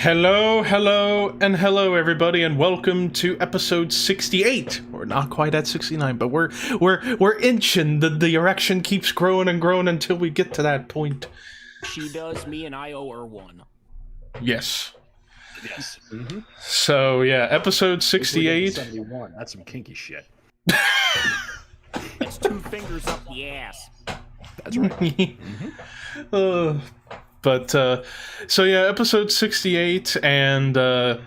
Hello, everybody, and welcome to episode 68. We're not quite at 69, but we're inching. The erection keeps growing and growing until we get to that point. She does, me and I owe her one. Yes. Yes. So yeah, episode 68. 71. That's some kinky shit. That's 2 fingers up the ass. That's right. So yeah, episode 68, and yeah,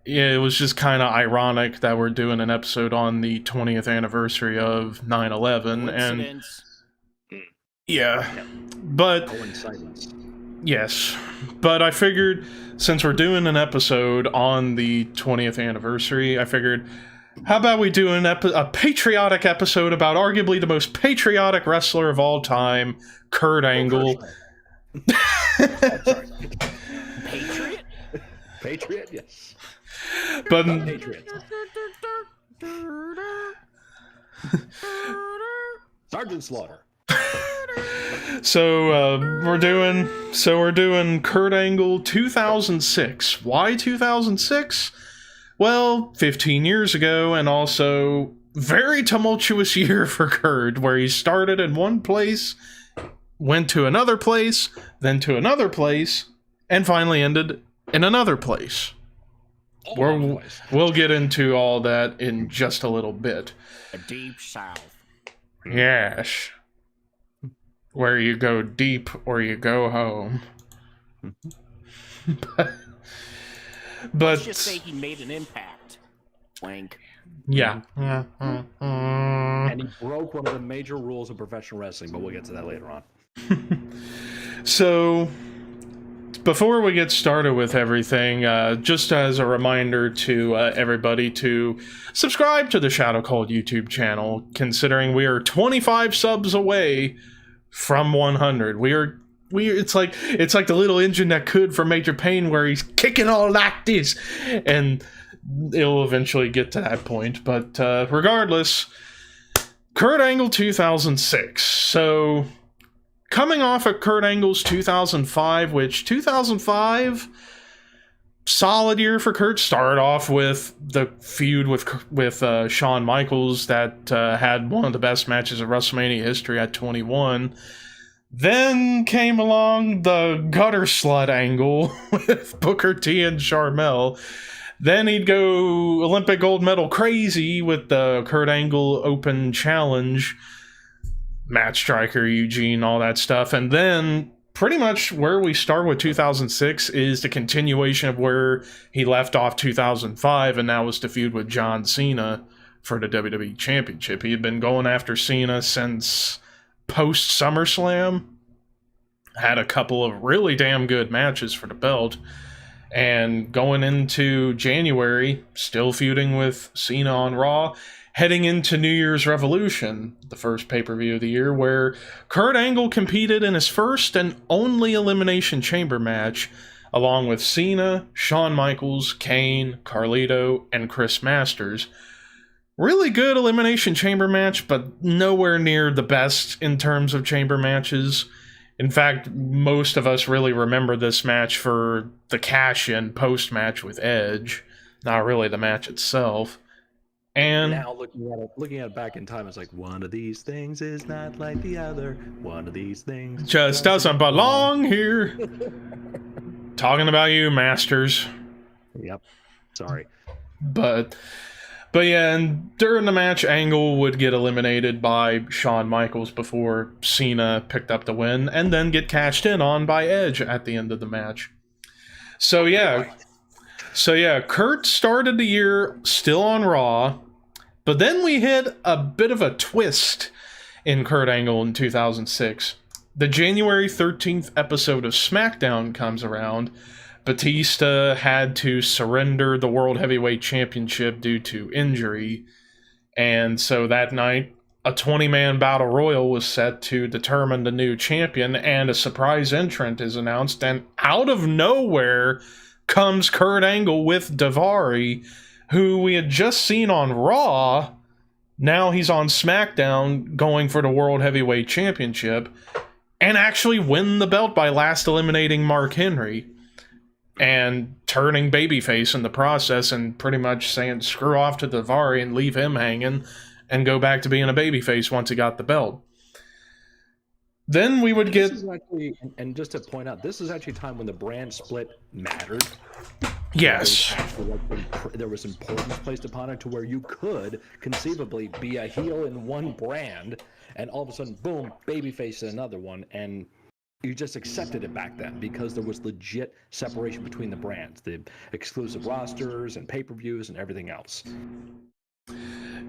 it was just kind of ironic that we're doing an episode on the 20th anniversary of 9/11, and yeah, but yes, but I figured since we're doing an episode on the 20th anniversary, I figured, how about we do a patriotic episode about arguably the most patriotic wrestler of all time, Kurt Angle. Patriot? Patriot, yes. But Patriot. Sergeant Slaughter. So we're doing Kurt Angle 2006. Why 2006? Well, 15 years ago, and also very tumultuous year for Kurt, where he started in one place, went to another place, then to another place, and finally ended in another place. We'll get into all that in just a little bit. The deep south. Yes. Where you go deep or you go home. Let's just say he made an impact. Wink. Yeah. And he broke one of the major rules of professional wrestling, but we'll get to that later on. So, before we get started with everything, just as a reminder to everybody to subscribe to the Shadow Cold YouTube channel, considering we are 25 subs away from 100. It's like the little engine that could for Major Payne, where he's kicking all like this, and it'll eventually get to that point. But regardless, Kurt Angle 2006. So, coming off of Kurt Angle's 2005, which 2005, solid year for Kurt. Started off with the feud with Shawn Michaels that had one of the best matches of WrestleMania history at 21. Then came along the gutter slut angle with Booker T and Sharmell. Then he'd go Olympic gold medal crazy with the Kurt Angle Open Challenge, Matt Striker, Eugene, all that stuff. And then pretty much where we start with 2006 is the continuation of where he left off 2005, and that was the feud with John Cena for the WWE Championship. He had been going after Cena since post SummerSlam, had a couple of really damn good matches for the belt, and going into January, still feuding with Cena on Raw, heading into New Year's Revolution, the first pay-per-view of the year, where Kurt Angle competed in his first and only Elimination Chamber match, along with Cena, Shawn Michaels, Kane, Carlito, and Chris Masters. Really good Elimination Chamber match, but nowhere near the best in terms of chamber matches. In fact, most of us really remember this match for the cash-in post-match with Edge, not really the match itself. And now looking at it back in time, it's like, one of these things is not like the other. One of these things just doesn't belong here. Talking about you, Masters. Yep. Sorry. But yeah, and during the match, Angle would get eliminated by Shawn Michaels before Cena picked up the win, and then get cashed in on by Edge at the end of the match. So yeah, Kurt started the year still on Raw, but then we hit a bit of a twist in Kurt Angle in 2006. The January 13th episode of SmackDown comes around. Batista had to surrender the World Heavyweight Championship due to injury, and so that night, a 20-man battle royal was set to determine the new champion, and a surprise entrant is announced, and out of nowhere comes Kurt Angle with Daivari, who we had just seen on Raw. Now he's on SmackDown going for the World Heavyweight Championship, and actually win the belt by last eliminating Mark Henry. and turning babyface in the process and pretty much saying screw off to Daivari and leave him hanging and go back to being a babyface once he got the belt. Then we would get... Actually, and just to point out, this is actually a time when the brand split mattered. Yes. There was importance placed upon it to where you could conceivably be a heel in one brand, and all of a sudden, boom, babyface in another one, and you just accepted it back then because there was legit separation between the brands, the exclusive rosters and pay-per-views and everything else.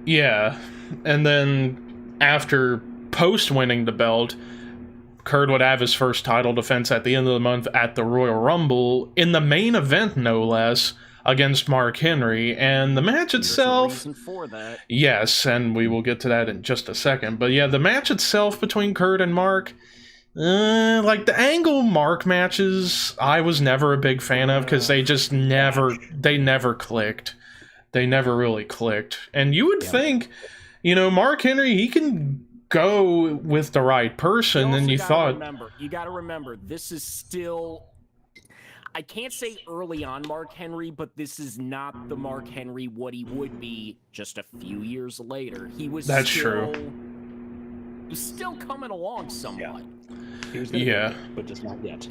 Yeah, and then after post-winning the belt, Kurt would have his first title defense at the end of the month at the Royal Rumble, in the main event, no less, against Mark Henry. And the match itself... There's a reason for that. Yes, and we will get to that in just a second. But yeah, the match itself between Kurt and Mark... like the Angle Mark matches, I was never a big fan of because they just never clicked. They never really clicked. And you would think, Mark Henry, he can go with the right person, and you thought... You gotta remember, this is still... I can't say early on Mark Henry, but this is not the Mark Henry what he would be just a few years later. He was true. He was still coming along somewhat. Yeah. But just not yet.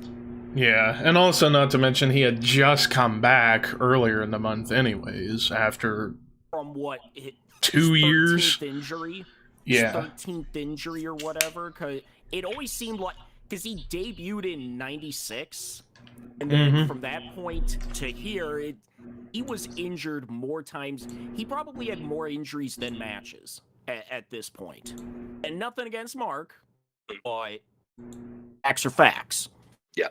Yeah, and also not to mention he had just come back earlier in the month anyways, after... From what? 2 years? 13th injury? Yeah. 13th injury or whatever, because it always seemed like... Because he debuted in 96, and then from that point to here, he was injured more times. He probably had more injuries than matches at this point. And nothing against Mark, but facts are facts. Yeah.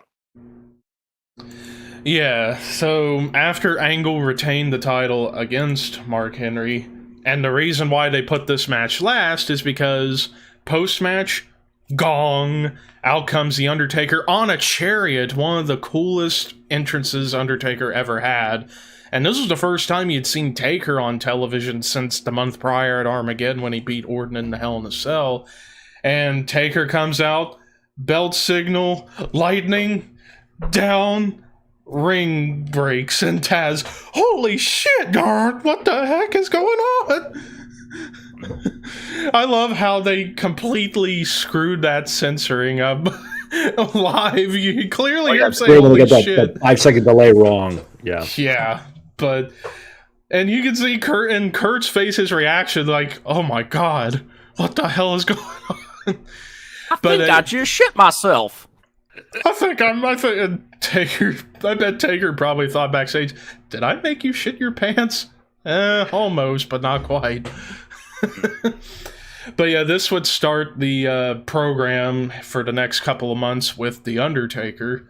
Yeah, so after Angle retained the title against Mark Henry, and the reason why they put this match last is because post-match, gong, out comes the Undertaker on a chariot, one of the coolest entrances Undertaker ever had. And this was the first time you'd seen Taker on television since the month prior at Armageddon when he beat Orton in the Hell in a Cell. And Taker comes out, belt signal, lightning, down, ring breaks, and Taz, holy shit, guard, what the heck is going on? I love how they completely screwed that censoring up live. You clearly hear him say, holy shit. That 5-second delay wrong. Yeah. Yeah, but... And you can see Kurt in Kurt's face, his reaction, like, oh my god, what the hell is going on? I just shit myself. I bet Taker probably thought backstage, did I make you shit your pants? Almost, but not quite. But yeah, this would start the program for the next couple of months with The Undertaker,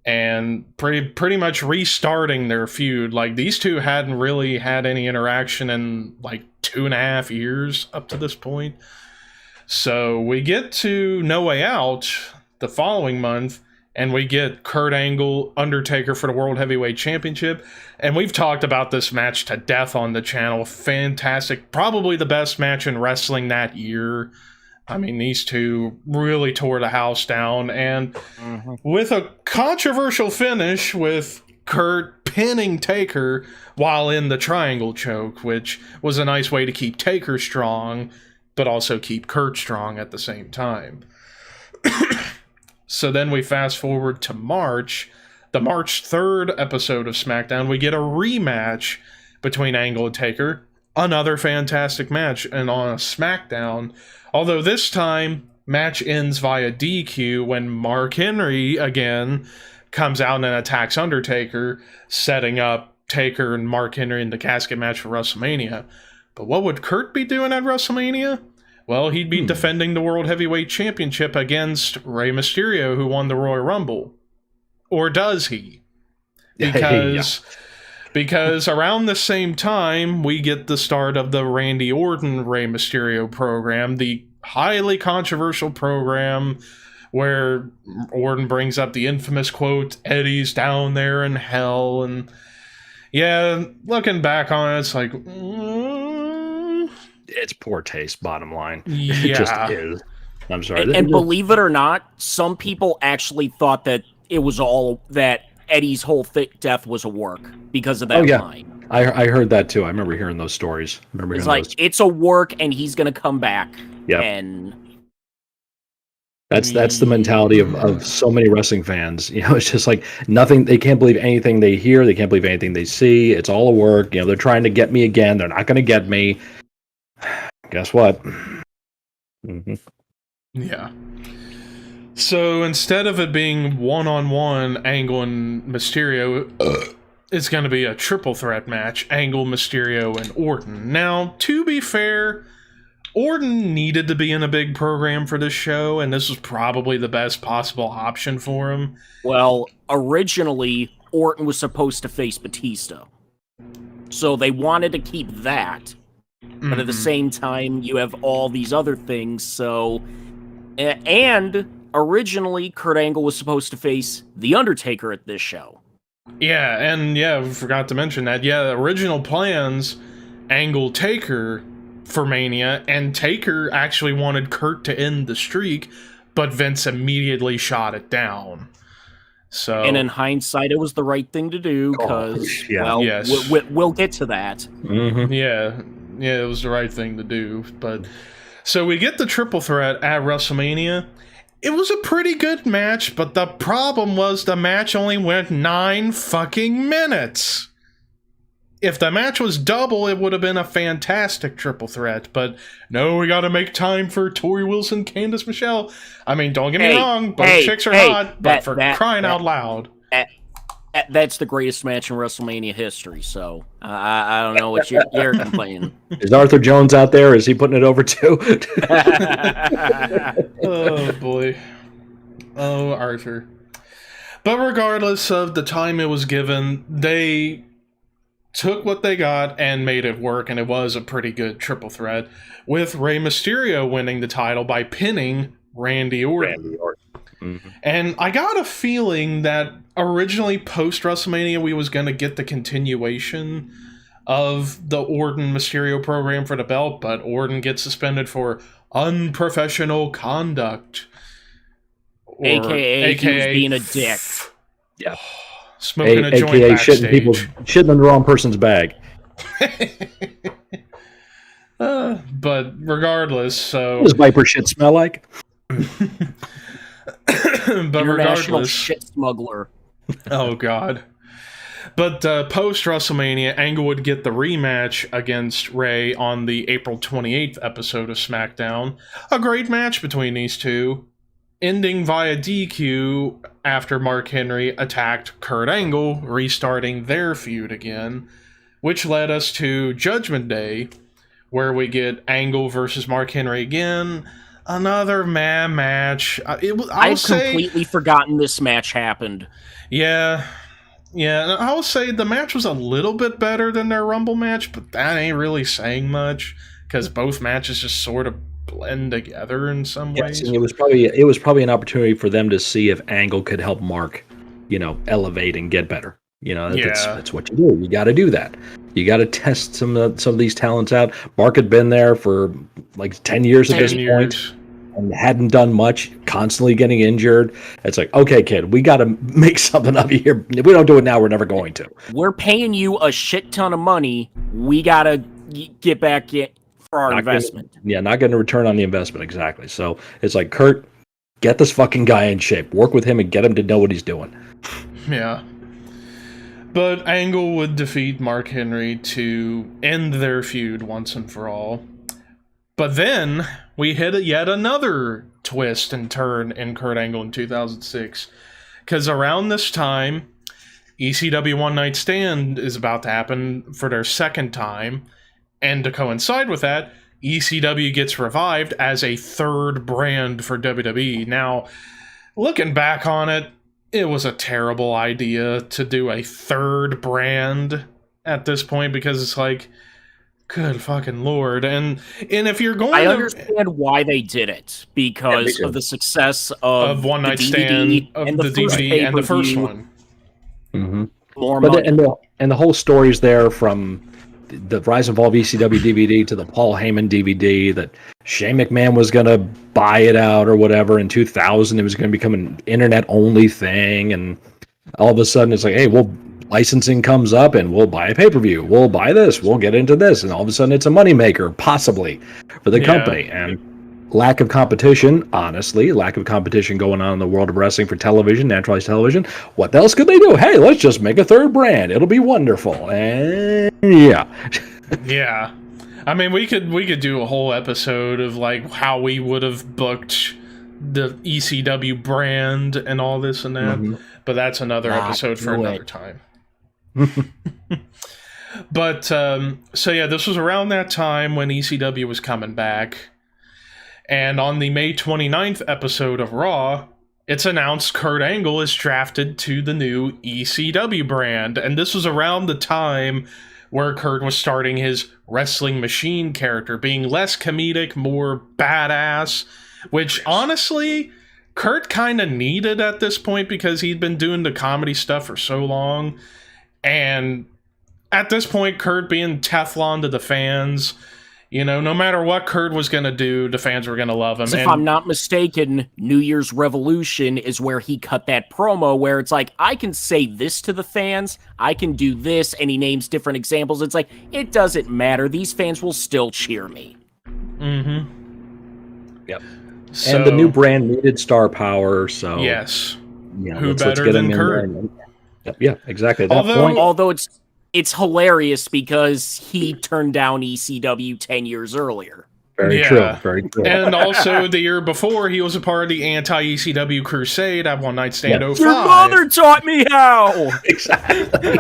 and pretty much restarting their feud. Like, these two hadn't really had any interaction in like 2.5 years up to this point. So we get to No Way Out the following month, and we get Kurt Angle, Undertaker for the World Heavyweight Championship. And we've talked about this match to death on the channel. Fantastic. Probably the best match in wrestling that year. I mean, these two really tore the house down. And with a controversial finish with Kurt pinning Taker while in the triangle choke, which was a nice way to keep Taker strong, but also keep Kurt strong at the same time. So then we fast forward to March, the March 3rd episode of SmackDown. We get a rematch between Angle and Taker. Another fantastic match, and on a SmackDown. Although this time, match ends via DQ when Mark Henry, again, comes out and attacks Undertaker, setting up Taker and Mark Henry in the casket match for WrestleMania. But what would Kurt be doing at WrestleMania? Well, he'd be defending the World Heavyweight Championship against Rey Mysterio, who won the Royal Rumble. Or does he? Because around the same time, we get the start of the Randy Orton-Rey Mysterio program, the highly controversial program where Orton brings up the infamous quote, Eddie's down there in hell, and yeah, looking back on it, it's like... It's poor taste, bottom line. Yeah. It just is. I'm sorry. And believe it or not, some people actually thought that it was all that Eddie's whole death was a work because of that line. I heard that too. I remember hearing those stories. It's like it's a work, and he's gonna come back. Yeah, and that's the mentality of so many wrestling fans. You know, it's just like nothing. They can't believe anything they hear. They can't believe anything they see. It's all a work. You know, they're trying to get me again. They're not going to get me. Guess what? Mm-hmm. Yeah. So instead of it being one-on-one Angle and Mysterio, it's going to be a triple threat match, Angle, Mysterio, and Orton. Now, to be fair, Orton needed to be in a big program for this show, and this was probably the best possible option for him. Well, originally, Orton was supposed to face Batista. So they wanted to keep that. But at the same time, you have all these other things, so... And originally, Kurt Angle was supposed to face The Undertaker at this show. Yeah, and we forgot to mention that. Yeah, the original plans, Angle Taker for Mania, and Taker actually wanted Kurt to end the streak, but Vince immediately shot it down. So, and in hindsight, it was the right thing to do, because, we'll get to that. Mm-hmm. Yeah, it was the right thing to do. But so we get the triple threat at WrestleMania. It was a pretty good match, but the problem was the match only went 9 fucking minutes. If the match was double, it would have been a fantastic triple threat. But no, we gotta make time for Tori Wilson, Candice Michelle. I mean, don't get me wrong, both chicks are hot, but for crying out loud. That's the greatest match in WrestleMania history, so I don't know what you're complaining. Is Arthur Jones out there? Is he putting it over too? Oh, boy. Oh, Arthur. But regardless of the time it was given, they took what they got and made it work, and it was a pretty good triple threat, with Rey Mysterio winning the title by pinning Randy Orton. Mm-hmm. And I got a feeling that originally post WrestleMania we was going to get the continuation of the Orton Mysterio program for the belt, but Orton gets suspended for unprofessional conduct, aka he was being a dick. Yeah, smoking a joint backstage. Shitting in the wrong person's bag. But regardless, so what does Viper shit smell like? But International shit smuggler. Oh god. But post WrestleMania, Angle would get the rematch against Ray on the April 28th episode of SmackDown. A great match between these two, ending via DQ after Mark Henry attacked Kurt Angle, restarting their feud again, which led us to Judgment Day, where we get Angle versus Mark Henry again. Another match. I've completely forgotten this match happened. Yeah. I will say the match was a little bit better than their Rumble match, but that ain't really saying much because both matches just sort of blend together in some ways. And it was probably an opportunity for them to see if Angle could help Mark, elevate and get better. That's what you do. You got to do that. You got to test some of these talents out. Mark had been there for like 10 years at this point and hadn't done much, constantly getting injured. It's like, okay, kid, we got to make something of you here. If we don't do it now, we're never going to. We're paying you a shit ton of money. We got to get back for our investment. Not getting a return on the investment, exactly. So it's like, Kurt, get this fucking guy in shape. Work with him and get him to know what he's doing. Yeah. But Angle would defeat Mark Henry to end their feud once and for all. But then we hit yet another twist and turn in Kurt Angle in 2006. Because around this time, ECW One Night Stand is about to happen for their second time. And to coincide with that, ECW gets revived as a third brand for WWE. Now, looking back on it, it was a terrible idea to do a third brand at this point because it's like, good fucking lord. And if you're going I understand why they did it because of the success of One Night Stand, of the DVD and the first one. Mm-hmm. More money. And the whole story's there from the Rise and Fall of ECW DVD to the Paul Heyman DVD that Shane McMahon was going to buy it out or whatever in 2000. It was going to become an internet-only thing. And All of a sudden, it's like, hey, licensing comes up and we'll buy a pay-per-view. We'll buy this. We'll get into this. And all of a sudden, it's a moneymaker, possibly, for the company. And lack of competition, honestly, lack of competition going on in the world of wrestling for television, naturalized television. What else could they do? Hey, let's just make a third brand. It'll be wonderful. And yeah. I mean, we could do a whole episode of like how we would have booked the ECW brand and all this and that, but that's another episode for another time. But so yeah, this was around that time when ECW was coming back. And on the May 29th episode of Raw, it's announced Kurt Angle is drafted to the new ECW brand. And this was around the time where Kurt was starting his Wrestling Machine character, being less comedic, more badass, which honestly, Kurt kind of needed at this point because he'd been doing the comedy stuff for so long. And at this point, Kurt being Teflon to the fans, you know, no matter what Kurt was going to do, the fans were going to love him. If I'm not mistaken, New Year's Revolution is where he cut that promo where it's like, I can say this to the fans, I can do this, and he names different examples. It's like, it doesn't matter. These fans will still cheer me. Yep. So, and the new brand needed star power, so... Yes. You know, who better than Kurt? Yeah, exactly. At that point. Although it's hilarious because he turned down ECW 10 years earlier. Very true. Very true. And also the year before, he was a part of the anti-ECW crusade at One Night Stand 05. Your mother taught me how! Exactly.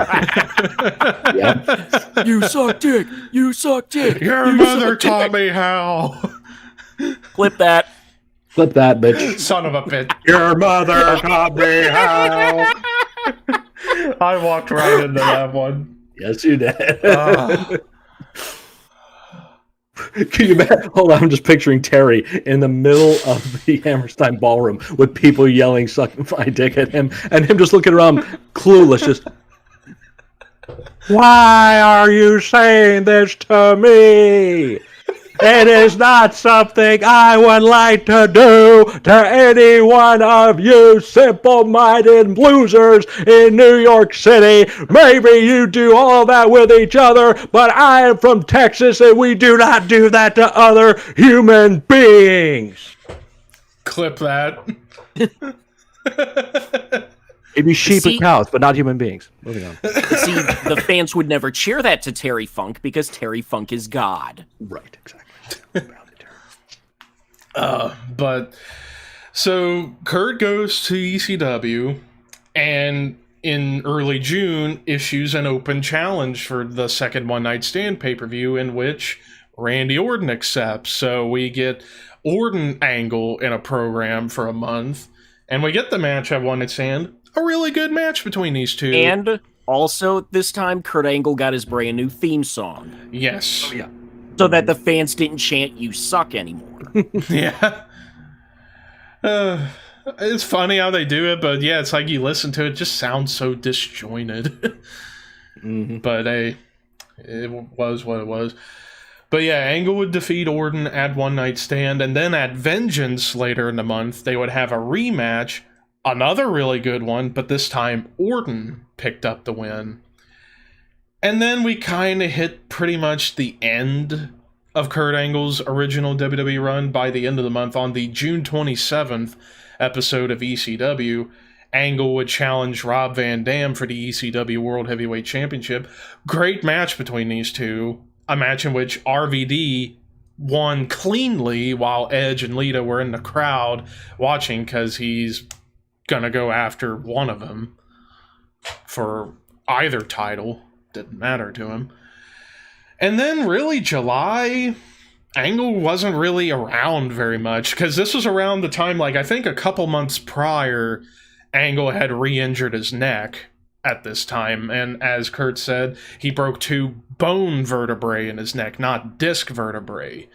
You suck dick! You suck dick! Your mother taught me how! Clip that. Flip that, bitch. Son of a bitch. Your mother taught me how! I walked right into that one. Yes, you did. Can you imagine? Hold on, I'm just picturing Terry in the middle of the Hammerstein ballroom with people yelling, sucking my dick at him, and him just looking around clueless, just... Why are you saying this to me? It is not something I would like to do to any one of you simple-minded losers in New York City. Maybe you do all that with each other, but I am from Texas and we do not do that to other human beings. Clip that. Maybe sheep and cows, but not human beings. Moving on. See, the fans would never cheer that to Terry Funk because Terry Funk is God. Right, exactly. But so Kurt goes to ECW and in early June issues an open challenge for the second One Night Stand pay-per-view in which Randy Orton accepts. So we get Orton Angle in a program for a month and we get the match at One Night Stand. A really good match between these two. And also this time Kurt Angle got his brand new theme song. Yes. Oh, yeah. So that the fans didn't chant, "You suck" anymore. Yeah. It's funny how they do it, but yeah, it's like you listen to it, just sounds so disjointed. But hey, it was what it was. But yeah, Angle would defeat Orton at One Night Stand, and then at Vengeance later in the month, they would have a rematch, another really good one, but this time Orton picked up the win. And then we kind of hit pretty much the end of Kurt Angle's original WWE run by the end of the month. On the June 27th episode of ECW, Angle would challenge Rob Van Dam for the ECW World Heavyweight Championship. Great match between these two. A match in which RVD won cleanly while Edge and Lita were in the crowd watching because he's going to go after one of them for either title. Didn't matter to him. And then really July, Angle wasn't really around very much because this was around the time, like I think a couple months prior, Angle had re-injured his neck at this time. And as Kurt said, he broke 2 bone vertebrae in his neck, not disc vertebrae.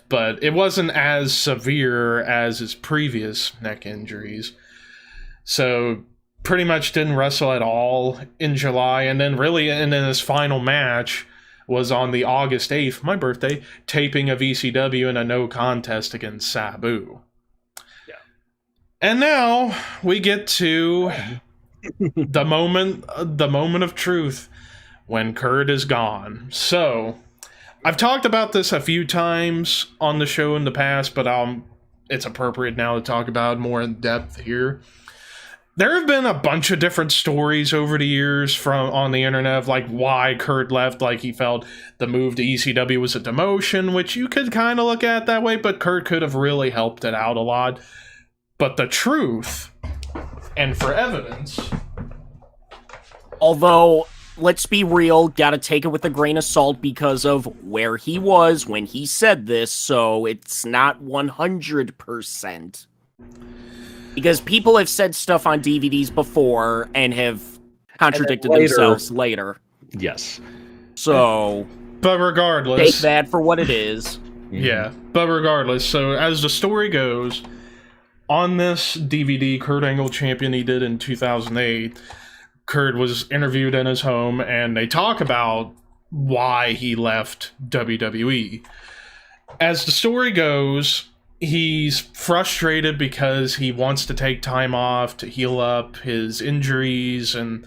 But it wasn't as severe as his previous neck injuries. So pretty much didn't wrestle at all in July, and then his final match was on the August 8th, my birthday, taping of ECW in a no contest against Sabu. Yeah. And now we get to the moment of truth when Kurt is gone. So, I've talked about this a few times on the show in the past, but it's appropriate now to talk about it more in depth here. There have been a bunch of different stories over the years from on the internet of like why Kurt left. Like he felt the move to ECW was a demotion, which you could kind of look at that way, but Kurt could have really helped it out a lot. But the truth, and for evidence, although let's be real, gotta take it with a grain of salt because of where he was when he said this, so it's not 100%. Because people have said stuff on DVDs before and have contradicted themselves later. Yes. So, but regardless, take that for what it is. Yeah, but regardless, so as the story goes, on this DVD, Kurt Angle Champion he did in 2008, Kurt was interviewed in his home, and they talk about why he left WWE. As the story goes, he's frustrated because he wants to take time off to heal up his injuries, and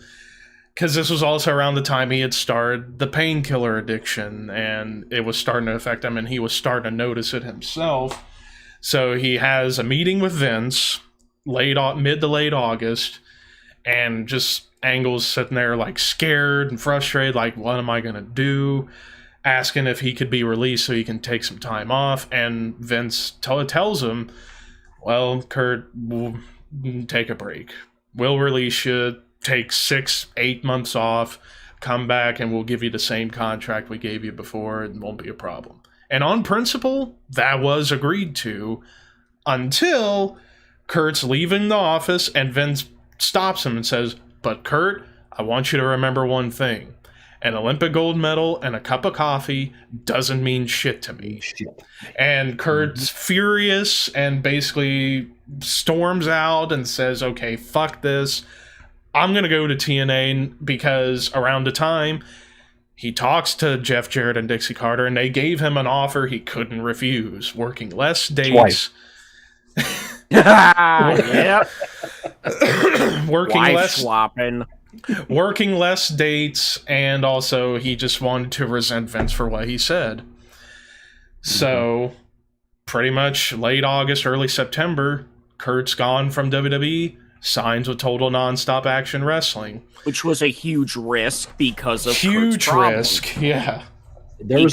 because this was also around the time he had started the painkiller addiction, and it was starting to affect him, and he was starting to notice it himself. So he has a meeting with Vince mid to late August, and just Angle's sitting there like scared and frustrated, like, what am I gonna do? Asking if he could be released so he can take some time off, and Vince tells him, well, Kurt, we'll take a break. We'll release you, take 6-8 months off, come back, and we'll give you the same contract we gave you before, and it won't be a problem. And on principle, that was agreed to, until Kurt's leaving the office, and Vince stops him and says, but Kurt, I want you to remember one thing. An Olympic gold medal and a cup of coffee doesn't mean shit to me. And Kurt's furious and basically storms out and says, okay, fuck this. I'm going to go to TNA, because around the time he talks to Jeff Jarrett and Dixie Carter, and they gave him an offer he couldn't refuse, working less dates. Yep. Working Wife less swapping. Working less dates, and also he just wanted to resent Vince for what he said. So, pretty much late August, early September, Kurt's gone from WWE, signs with Total Nonstop Action Wrestling. Which was a huge risk because of huge Kurt's risk, yeah. The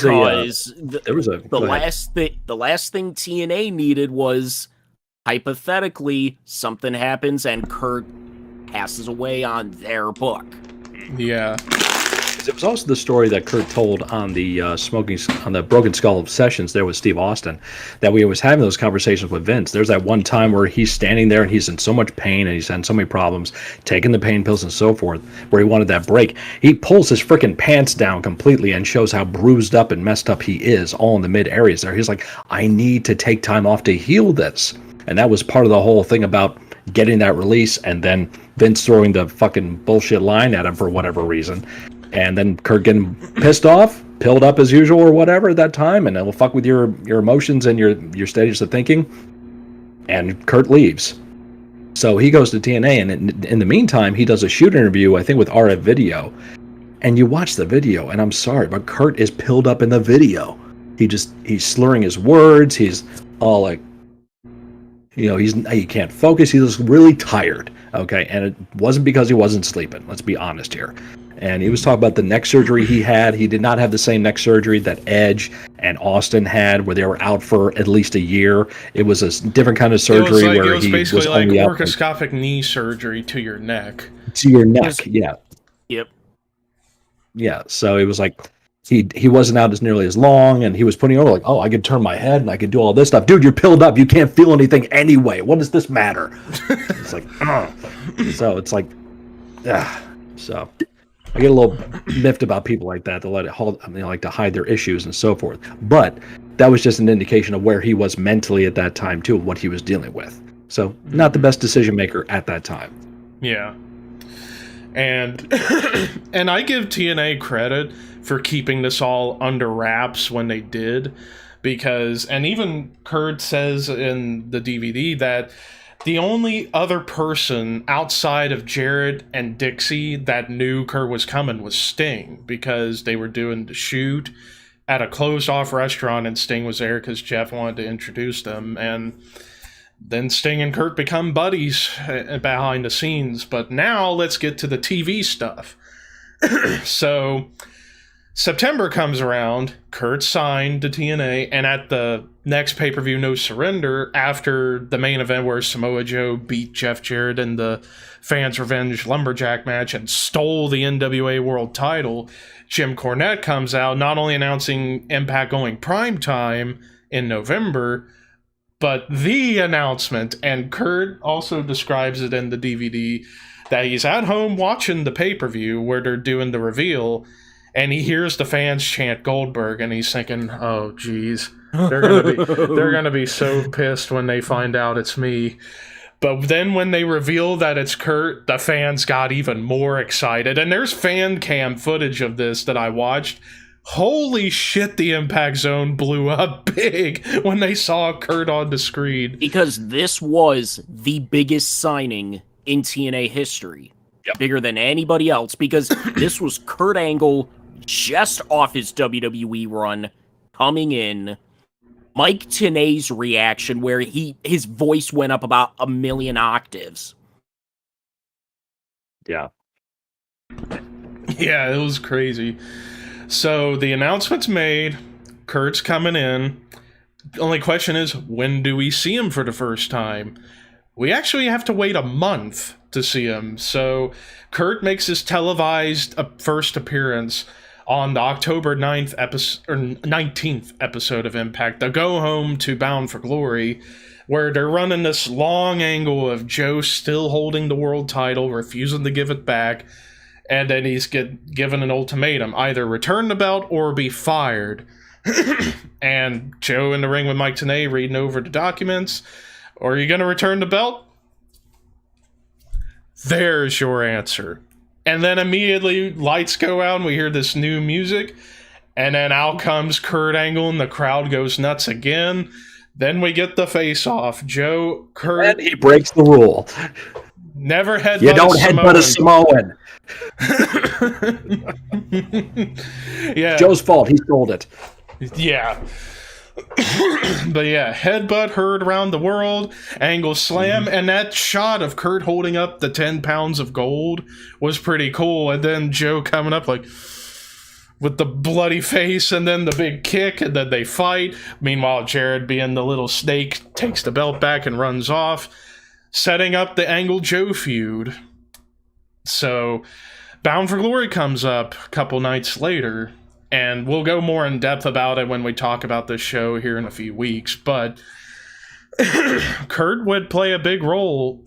last thing TNA needed was, hypothetically, something happens and Kurt passes away on their book. Yeah. It was also the story that Kurt told on the on the Broken Skull sessions there with Steve Austin, that we was having those conversations with Vince. There's that one time where he's standing there and he's in so much pain and he's had so many problems, taking the pain pills and so forth, where he wanted that break. He pulls his freaking pants down completely and shows how bruised up and messed up he is, all in the mid areas there. He's like, I need to take time off to heal this. And that was part of the whole thing about getting that release, and then Vince throwing the fucking bullshit line at him for whatever reason. And then Kurt getting pissed off, pilled up as usual or whatever at that time, and it'll fuck with your emotions and your stages of thinking. And Kurt leaves. So he goes to TNA, and in the meantime, he does a shoot interview, I think with RF Video. And you watch the video, and I'm sorry, but Kurt is pilled up in the video. He's slurring his words, he's all like, he can't focus, he was really tired, okay? And it wasn't because he wasn't sleeping, let's be honest here. And he was talking about the neck surgery he had. He did not have the same neck surgery that Edge and Austin had, where they were out for at least a year. It was a different kind of surgery it where was he basically was like only orthoscopic knee surgery to your neck. To your neck, yeah. Yep. Yeah, so it was like he wasn't out as nearly as long, and he was putting over like, oh, I could turn my head and I could do all this stuff. Dude, you're pilled up. You can't feel anything anyway. What does this matter? It's like, so it's like, so. I get a little miffed about people like that. They like to hide their issues and so forth. But that was just an indication of where he was mentally at that time too, what he was dealing with. So not the best decision maker at that time. Yeah, and and I give TNA credit for keeping this all under wraps when they did, because, and even Kurt says in the DVD that the only other person outside of Jarrett and Dixie that knew Kurt was coming was Sting, because they were doing the shoot at a closed-off restaurant, and Sting was there because Jeff wanted to introduce them, and then Sting and Kurt become buddies behind the scenes. But now let's get to the TV stuff. So September comes around, Kurt signed to TNA, and at the next pay-per-view, No Surrender, after the main event where Samoa Joe beat Jeff Jarrett in the Fans Revenge Lumberjack match and stole the NWA World title, Jim Cornette comes out, not only announcing Impact going primetime in November, but the announcement, and Kurt also describes it in the DVD, that he's at home watching the pay-per-view where they're doing the reveal, and he hears the fans chant Goldberg, and he's thinking, "Oh, geez, they're gonna be so pissed when they find out it's me." But then when they reveal that it's Kurt, the fans got even more excited. And there's fan cam footage of this that I watched. Holy shit, the Impact Zone blew up big when they saw Kurt on the screen. Because this was the biggest signing in TNA history. Yep. Bigger than anybody else, because this was Kurt Angle just off his WWE run, coming in. Mike Tenay's reaction, where his voice went up about 1 million octaves. Yeah. Yeah, it was crazy. So the announcement's made, Kurt's coming in. Only question is, when do we see him for the first time? We actually have to wait a month to see him. So Kurt makes his televised first appearance on the October 9th episode, or 19th episode of Impact, the Go Home to Bound for Glory, where they're running this long angle of Joe still holding the world title, refusing to give it back, and then he's given an ultimatum: either return the belt or be fired. And Joe in the ring with Mike Tenay reading over the documents. Are you going to return the belt? There's your answer. And then immediately lights go out and we hear this new music. And then out comes Kurt Angle and the crowd goes nuts again. Then we get the face-off. Joe, Kurt... And he breaks the rule. Never headbutt You don't headbutt a Samoan. Yeah. Joe's fault. He sold it. Yeah. But yeah, headbutt heard around the world, Angle slam, and that shot of Kurt holding up the 10 pounds of gold was pretty cool. And then Joe coming up like with the bloody face, and then the big kick, and then they fight. Meanwhile, Jared, being the little snake, takes the belt back and runs off, setting up the Angle Joe feud. So Bound for Glory comes up a couple nights later. And we'll go more in depth about it when we talk about this show here in a few weeks. But Kurt would play a big role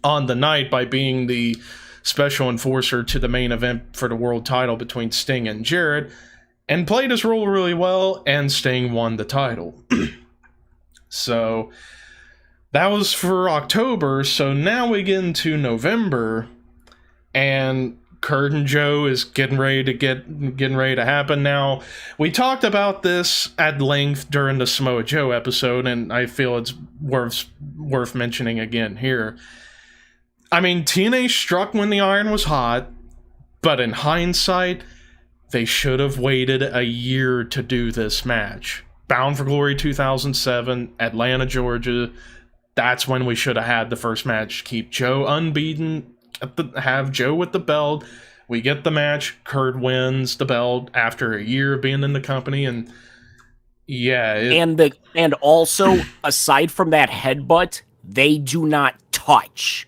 on the night by being the special enforcer to the main event for the world title between Sting and Jarrett, and played his role really well, and Sting won the title. So that was for October. So now we get into November, and Kurt and Joe is getting ready to happen. Now, we talked about this at length during the Samoa Joe episode, and I feel it's worth mentioning again here. I mean, TNA struck when the iron was hot, but in hindsight, they should have waited a year to do this match. Bound for Glory 2007, Atlanta, Georgia. That's when we should have had the first match. Keep Joe unbeaten. Have Joe with the belt. We get the match. Kurt wins the belt after a year of being in the company, and yeah. And also, aside from that headbutt, they do not touch.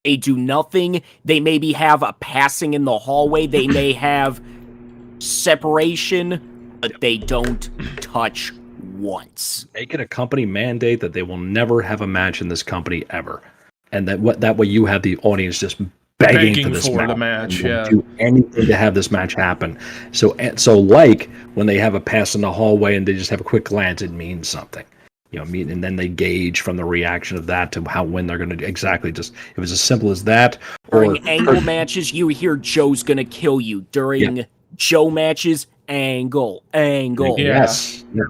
They do nothing. They maybe have a passing in the hallway. They may have separation, but they don't touch once. Make it a company mandate that they will never have a match in this company ever. And that way you have the audience just begging for this match. Yeah. Do anything to have this match happen. So like when they have a pass in the hallway and they just have a quick glance, it means something. And then they gauge from the reaction of that to when they're going to exactly just, if it's as simple as that. During Angle matches, you hear Joe's going to kill you. During Joe matches, Angle. Yes. Yeah.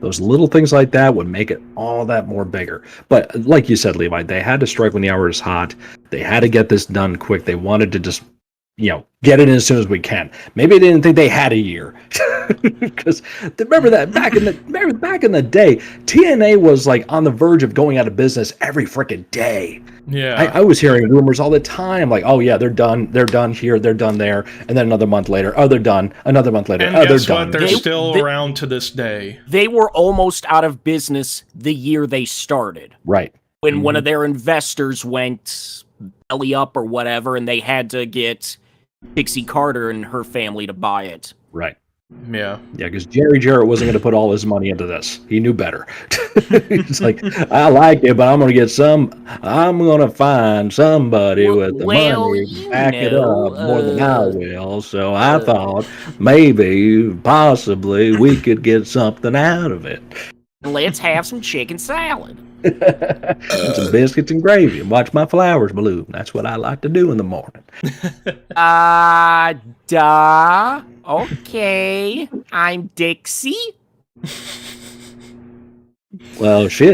Those little things like that would make it all that more bigger. But like you said, Levi, they had to strike when the hour is hot. They had to get this done quick. They wanted to just, get it in as soon as we can. Maybe they didn't think they had a year, because remember back in the day, TNA was like on the verge of going out of business every freaking day. Yeah, I was hearing rumors all the time, like, oh yeah, they're done here, they're done there, and then another month later, oh, they're done. Another month later, and oh, guess they're what? done. They're still around to this day. They were almost out of business the year they started. Right. When one of their investors went belly up or whatever, and they had to get Dixie Carter and her family to buy it. Right. Yeah, because Jerry Jarrett wasn't going to put all his money into this. He knew better. He's like, I like it, but I'm going to find somebody with the money to back it up more than I will. So I thought maybe, possibly, we could get something out of it. Let's have some chicken salad. And some biscuits and gravy and watch my flowers bloom. That's what I like to do in the morning. Okay. I'm Dixie. Well, she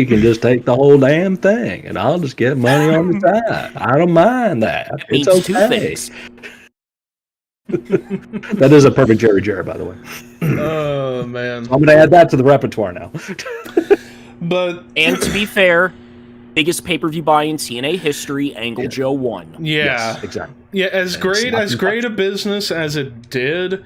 can just take the whole damn thing, and I'll just get money on the side. I don't mind that. It means it's two okay. things. That is a perfect Jerry Jarrett, by the way. Oh man, I'm going to add that to the repertoire now. And to be fair, biggest pay-per-view buy in TNA history, Angle Joe won. Yeah, yes, exactly. Yeah, as great a business as it did,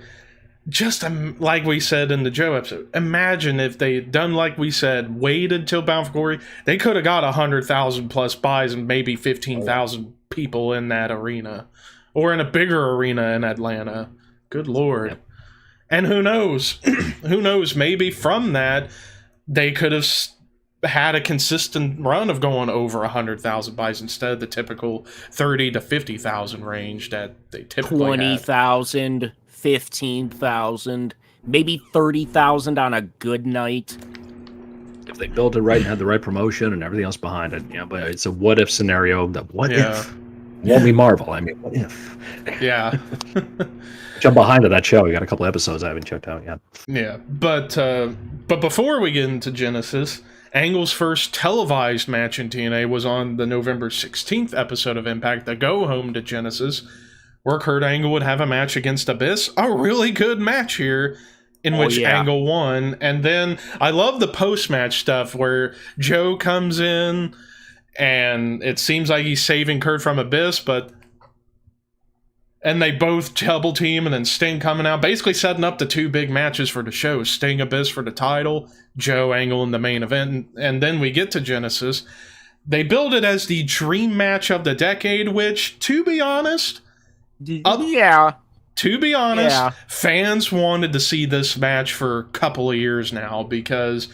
just like we said in the Joe episode, imagine if they'd done like we said, waited till Bound for Glory, they could have got 100,000 plus buys and maybe 15,000 people in that arena, or in a bigger arena in Atlanta. Good Lord. Yep. And who knows? Who knows? Maybe from that, they could have had a consistent run of going over 100,000 buys instead of the typical 30 to 50,000 range that they typically 20,000, 15,000, maybe 30,000 on a good night. If they built it right and had the right promotion and everything else behind it, but it's a what if scenario. What if? Won't be Marvel. I mean, what if? Yeah. Jump behind to that show. You got a couple episodes I haven't checked out yet. Yeah, but before we get into Genesis, Angle's first televised match in TNA was on the November 16th episode of Impact, the Go Home to Genesis, where Kurt Angle would have a match against Abyss. A really good match here, in which Angle won. And then I love the post-match stuff where Joe comes in, and it seems like he's saving Kurt from Abyss, and they both double team, and then Sting coming out, basically setting up the two big matches for the show. Sting Abyss for the title, Joe Angle in the main event, and then we get to Genesis. They build it as the dream match of the decade, which, to be honest, fans wanted to see this match for a couple of years now because,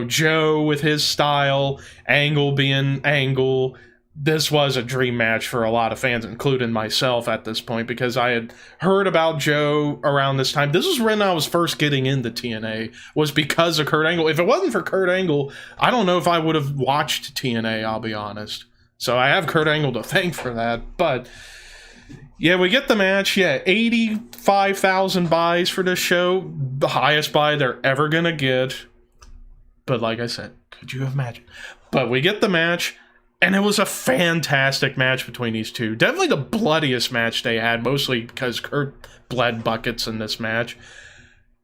Joe with his style, Angle being Angle, this was a dream match for a lot of fans, including myself at this point, because I had heard about Joe around this time. This was when I was first getting into TNA, was because of Kurt Angle. If it wasn't for Kurt Angle, I don't know if I would have watched TNA, I'll be honest. So I have Kurt Angle to thank for that. But yeah, we get the match. Yeah, 85,000 buys for this show. The highest buy they're ever going to get. But like I said, could you imagine? But we get the match. And it was a fantastic match between these two. Definitely the bloodiest match they had, mostly because Kurt bled buckets in this match.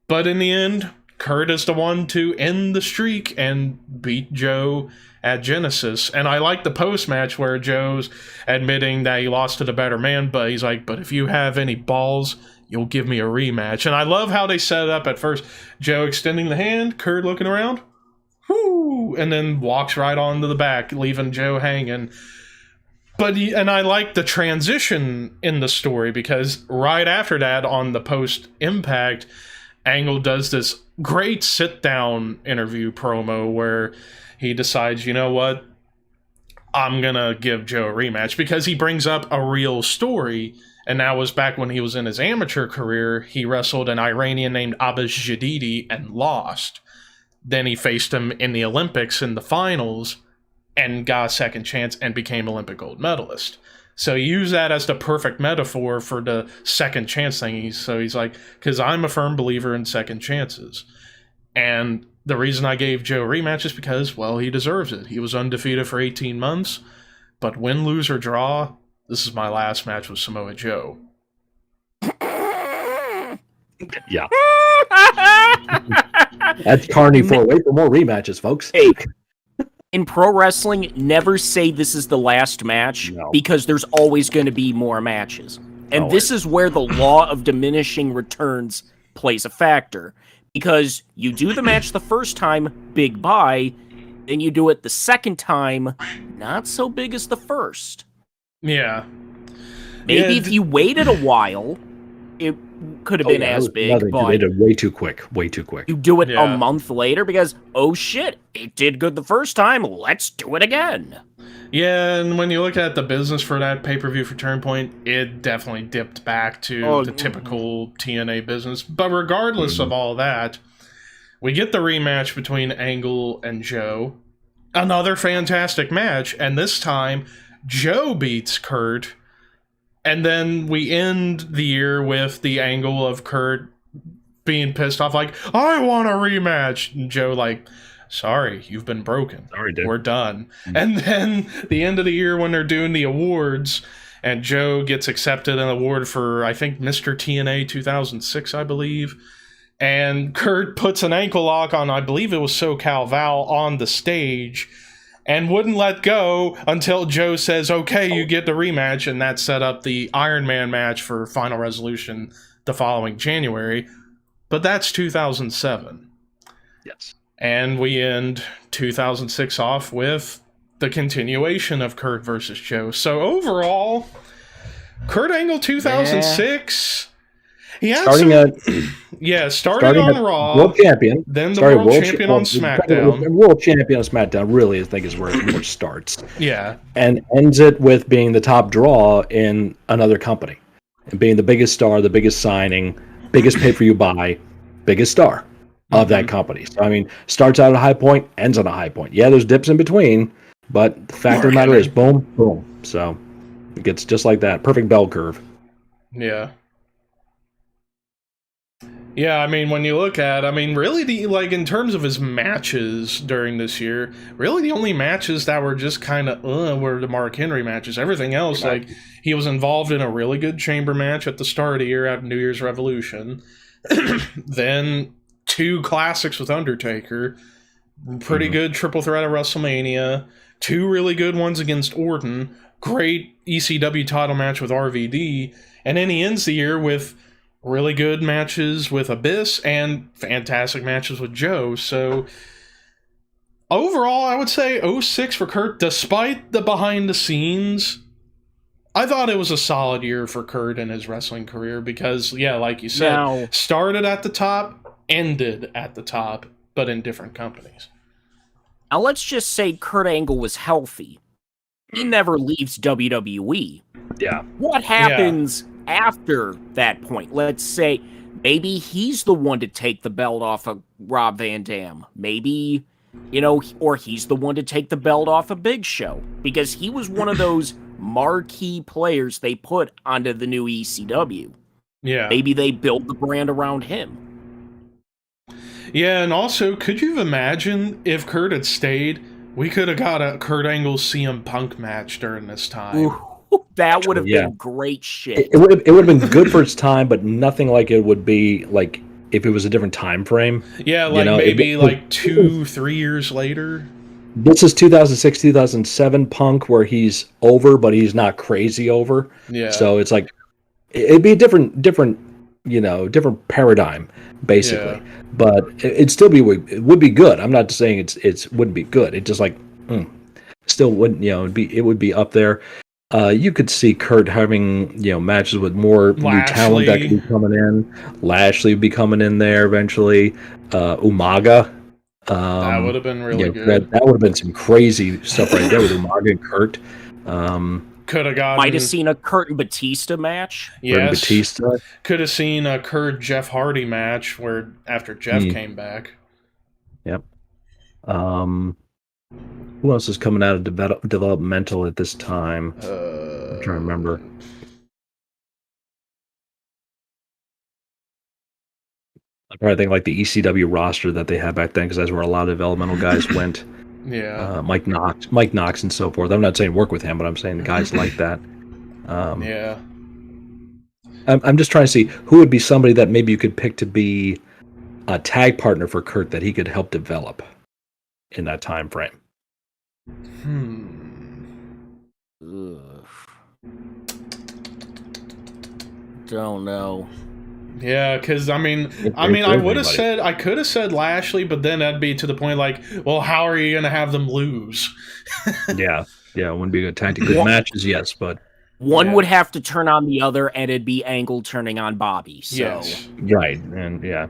But in the end, Kurt is the one to end the streak and beat Joe at Genesis. And I like the post-match where Joe's admitting that he lost to the better man, but he's like, but if you have any balls, you'll give me a rematch. And I love how they set it up at first. Joe extending the hand, Kurt looking around. Whoo, and then walks right onto the back, leaving Joe hanging. And I like the transition in the story because right after that, on the post-Impact, Angle does this great sit-down interview promo where he decides, you know what, I'm going to give Joe a rematch because he brings up a real story. And that was back when he was in his amateur career. He wrestled an Iranian named Abbas Jadidi and lost. Then he faced him in the Olympics in the finals and got a second chance and became Olympic gold medalist. So he used that as the perfect metaphor for the second chance thing. So he's like, because I'm a firm believer in second chances. And the reason I gave Joe a rematch is because, well, he deserves it. He was undefeated for 18 months, but win, lose, or draw, this is my last match with Samoa Joe. Yeah. That's Carney for. Wait for more rematches, folks. Hey, in pro wrestling, never say this is the last match, because there's always going to be more matches. And this is where the law of diminishing returns plays a factor. Because you do the match the first time, big buy, then you do it the second time, not so big as the first. Yeah. Maybe if you waited a while, it could have been as big, but they did way too quick. Way too quick. You do it a month later because, oh shit, it did good the first time, let's do it again. Yeah, and when you look at the business for that pay-per-view for Turn Point, it definitely dipped back to the typical TNA business. But regardless of all that, we get the rematch between Angle and Joe. Another fantastic match, and this time, Joe beats Kurt. And then we end the year with the angle of Kurt being pissed off, like, I want a rematch. And Joe, like, sorry, you've been broken. Sorry, dude. We're done. And then the end of the year when they're doing the awards, and Joe gets accepted an award for, I think, Mr. TNA 2006, I believe. And Kurt puts an ankle lock on, I believe it was SoCal Val, on the stage, and wouldn't let go until Joe says, okay, you get the rematch, and that set up the Iron Man match for Final Resolution the following January. But that's 2007. Yes. And we end 2006 off with the continuation of Kurt versus Joe. So overall, Kurt Angle 2006... Starting on Raw, World Champion, then the World Champion on SmackDown. World Champion on SmackDown really, I think, is where it more starts. Yeah, and ends it with being the top draw in another company, and being the biggest star, the biggest signing, biggest pay-per-view buy, biggest star of that company. So I mean, starts out at a high point, ends on a high point. Yeah, there's dips in between, but the fact of the matter is, boom, boom. So it gets just like that, perfect bell curve. Yeah. Yeah, I mean, when you look at, really, in terms of his matches during this year, really the only matches that were just kind of, were the Mark Henry matches. Everything else, he was involved in a really good chamber match at the start of the year at New Year's Revolution. Then 2 classics with Undertaker, pretty good triple threat at WrestleMania, 2 really good ones against Orton, great ECW title match with RVD, and then he ends the year with really good matches with Abyss and fantastic matches with Joe. So overall, I would say 06 for Kurt, despite the behind the scenes. I thought it was a solid year for Kurt in his wrestling career because, yeah, like you said, started at the top, ended at the top, but in different companies. Now let's just say Kurt Angle was healthy. He never leaves WWE. Yeah. What happens after that point? Let's say maybe he's the one to take the belt off of Rob Van Dam. Maybe, or he's the one to take the belt off of Big Show. Because he was one of those marquee players they put onto the new ECW. Yeah. Maybe they build the brand around him. Yeah, and also, could you imagine if Kurt had stayed? We could have got a Kurt Angle CM Punk match during this time. Ooh, that would have been great shit. It would have been good for its time, but nothing like it would be like if it was a different time frame. Yeah, maybe 2-3 years later. This is 2006, 2007 Punk, where he's over, but he's not crazy over. Yeah. So it's like it'd be a different paradigm, basically. Yeah. But it would be good. I'm not saying it wouldn't be good. It just still wouldn't, it would be up there. You could see Kurt having, matches with more new talent that could be coming in. Lashley would be coming in there eventually. Umaga. That would have been really good. That would have been some crazy stuff right there with Umaga and Kurt. Could have gotten... Might have seen a Kurt and Batista match. Yes. Batista. Could have seen a Kurt Jeff Hardy match where after Jeff came back. Yep. Who else is coming out of developmental at this time? I'm trying to remember. I probably think like the ECW roster that they had back then, because that's where a lot of developmental guys went. Yeah. Mike Knox, and so forth. I'm not saying work with him, but I'm saying the guys like that. Yeah. I'm just trying to see who would be somebody that maybe you could pick to be a tag partner for Kurt that he could help develop in that time frame. Don't know. Yeah, because I could have said Lashley, but then that'd be to the point like, well, how are you going to have them lose? Yeah, it wouldn't be a good tag team. Good matches, yes, but one would have to turn on the other, and it'd be Angle turning on Bobby. So. Yes. Right, and yeah,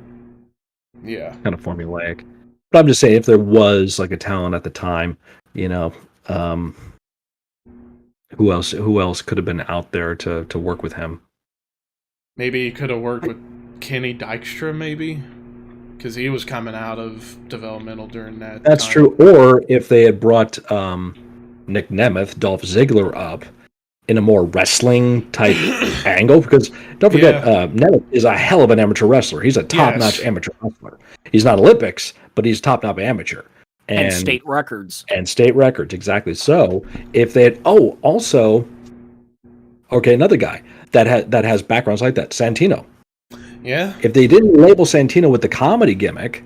kind of formulaic. But I'm just saying, if there was like a talent at the time, who else could have been out there to work with him? Maybe he could have worked with Kenny Dykstra, maybe? Because he was coming out of developmental during that That's time. true. Or if they had brought Nick Nemeth, Dolph Ziggler up in a more wrestling type angle, because don't forget, Nemeth is a hell of an amateur wrestler. He's a top-notch amateur wrestler. He's not Olympics, but he's top-notch amateur. And state records. And state records, exactly. So if they had, another guy that has backgrounds like that, Santino. Yeah. If they didn't label Santino with the comedy gimmick,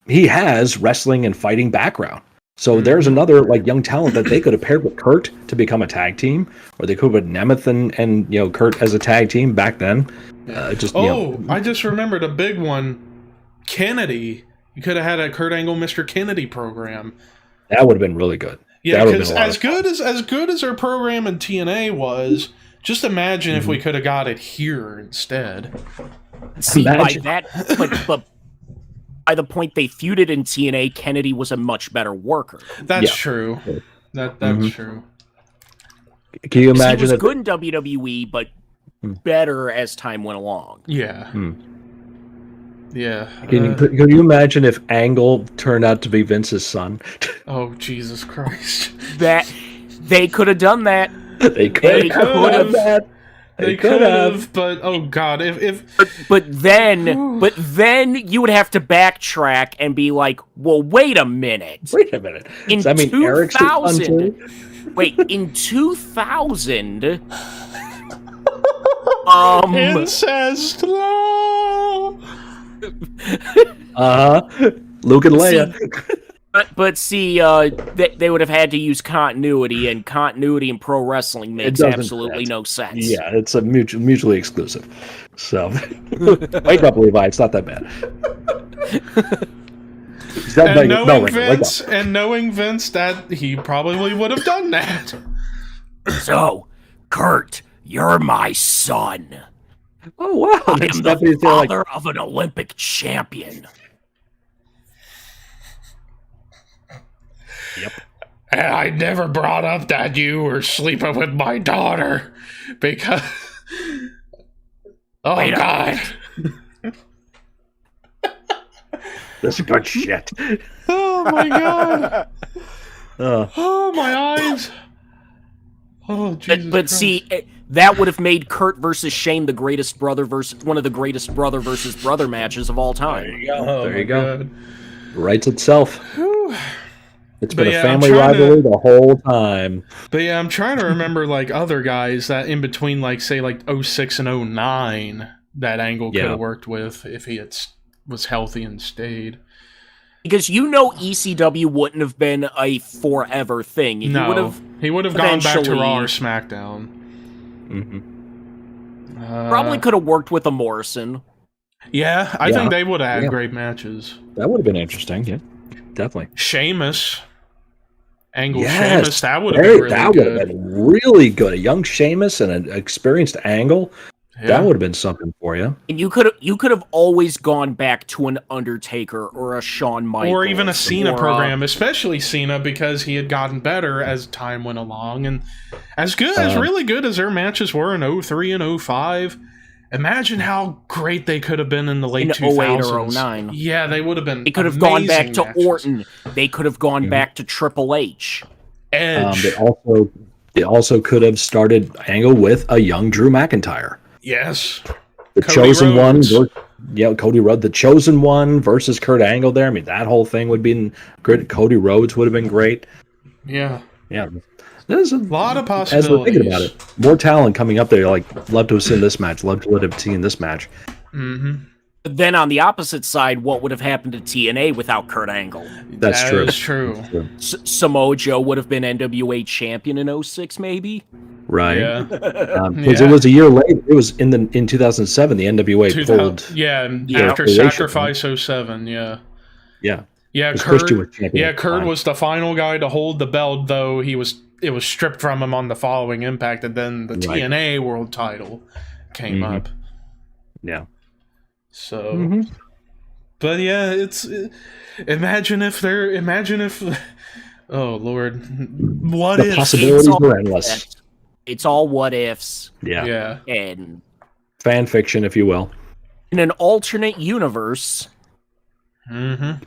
he has wrestling and fighting background. So there's another like young talent that they could have paired with Kurt to become a tag team, or they could have put Nemeth and Kurt as a tag team back then. I just remembered a big one. Kennedy. You could have had a Kurt Angle, Mr. Kennedy program. That would have been really good. Yeah, because as good as our program in TNA was, just imagine if we could have got it here instead. See, by the point they feuded in TNA, Kennedy was a much better worker. That's true. That's true. Can you imagine? He was good in WWE, but better as time went along. Yeah. Yeah. Could you imagine if Angle turned out to be Vince's son? Oh, Jesus Christ. That they could have done that. They could have that. They could have, but oh god, but then you would have to backtrack and be like, well, wait a minute. In 2000, in 2000, incest law. Luke and Leia. But see, they would have had to use continuity, and continuity in pro wrestling makes absolutely no sense. Yeah, it's a mutually exclusive. So, wake up, Levi. It's not that bad. Knowing Vince, that he probably would have done that. So, Kurt, you're my son. Oh wow! I am the father of an Olympic champion. Yep. And I never brought up that you were sleeping with my daughter because. Oh god. This is good shit. Oh my god. Oh my eyes. Oh Jesus. But see, that would have made Kurt versus Shane the greatest brother versus one of the greatest brother versus brother matches of all time. There you go. There you go. Writes itself. Whew. It's been a family rivalry the whole time. But yeah, I'm trying to remember like other guys that in between like say like 06 and 09 that Angle could have worked with if he was healthy and stayed. Because ECW wouldn't have been a forever thing. He would have gone back to Raw or SmackDown. Probably could have worked with a Morrison. Yeah, I think they would have had great matches. That would have been interesting, yeah. Definitely. Sheamus. Sheamus, that would have been really good. That would have been really good. A young Sheamus and an experienced Angle. Yeah. That would have been something for you. And you could have always gone back to an Undertaker or a Shawn Michaels. Or even a Cena program, especially Cena, because he had gotten better as time went along. And as really good as their matches were in 03 and 05, imagine how great they could have been in the late 2000s. 08 or 09. Yeah, they would have been. They could have gone back to Orton. They could have gone back to Triple H. Edge. They also could have started Angle with a young Drew McIntyre. Yes. The chosen one Cody Rhodes, the Chosen One versus Kurt Angle there. I mean, that whole thing would be great. Cody Rhodes would have been great. Yeah. Yeah. There's a lot of possibilities. As we're thinking about it, more talent coming up there. Like, love to have seen this match. Love to have seen this match. Mm-hmm. Then on the opposite side, what would have happened to TNA without Kurt Angle? That's true. That is true. Samoa Joe would have been NWA champion in 06, maybe. Right. Yeah. Because it was a year late. It was in 2007. The NWA pulled. Yeah. After Sacrifice 07. Yeah. Yeah. Yeah. Kurt was the final guy to hold the belt, though it was stripped from him on the following Impact, and then the TNA World Title came up. Yeah. So, but yeah, imagine if, oh Lord, what the if? Possibilities are endless. It's all what ifs. Yeah. And fan fiction, if you will. In an alternate universe. Yeah.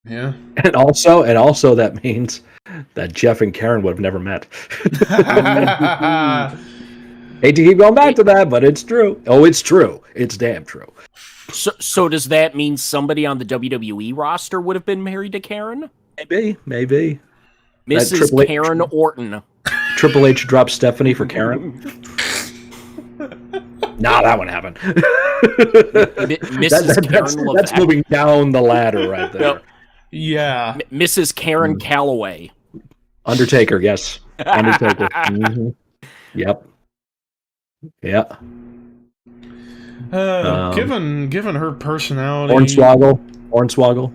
Yeah. And also that means that Jeff and Karen would have never met. Hate to keep going back to that, but it's true. Oh, it's true. It's damn true. So does that mean somebody on the WWE roster would have been married to Karen? Maybe. Mrs. Karen Orton. Triple H dropped Stephanie for Karen. Nah, that wouldn't happen. That's moving down the ladder right there. No. Yeah. Mrs. Karen Calloway. Undertaker, yes. Undertaker. Yep. Yeah. Given her personality, Hornswoggle.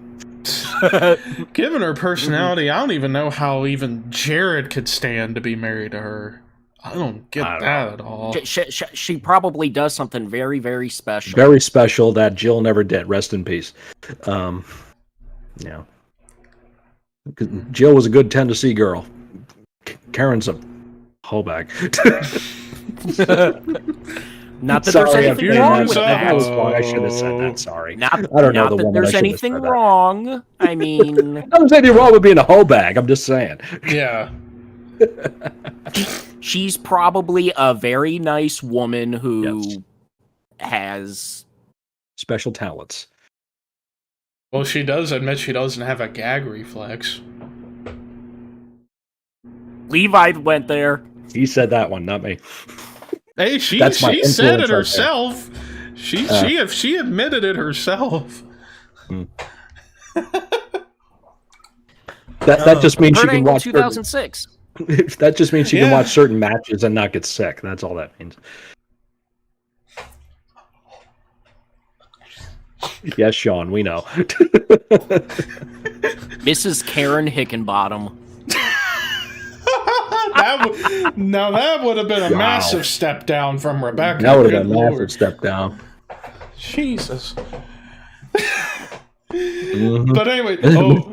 Given her personality, I don't even know how even Jared could stand to be married to her. I don't get that at all. She probably does something very, very special. Very special that Jill never did. Rest in peace. Yeah. Jill was a good Tennessee girl. Karen's a hoe bag. Not that there's anything wrong with that. That was wrong. I should have said that. Sorry. Not that there's anything wrong. I mean, there's anything wrong with being a hoe bag. I'm just saying. Yeah. She's probably a very nice woman who has special talents. Well, she does admit she doesn't have a gag reflex. Levi went there. He said that one, not me. Hey, she said it herself. She admitted it herself. That just means she can watch 2006. That just means she can watch certain matches and not get sick. That's all that means. Yes, Sean, we know. Mrs. Karen Hickenbottom. that would have been a massive step down from Rebecca. That would have been a massive step down. Jesus. Mm-hmm. But anyway,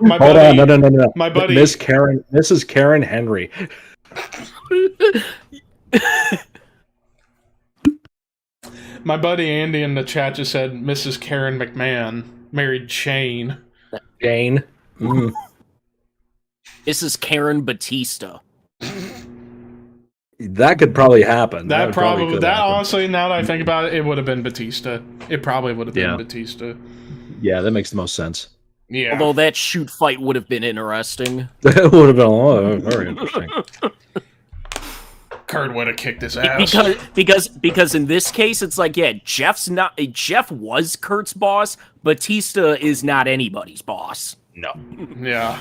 my Hold buddy, on, no. My buddy, Mrs. Karen Henry. My buddy Andy in the chat just said Mrs. Karen McMahon married Shane. Jane. Mrs. Karen Batista. That could probably happen. Honestly, now that I think about it, it would have been Batista. It probably would have been Batista. Yeah, that makes the most sense. Yeah. Although that shoot fight would have been interesting. That would have been very interesting. Kurt would have kicked his ass. Because in this case, it's like, Jeff was Kurt's boss. Batista is not anybody's boss. No. Yeah.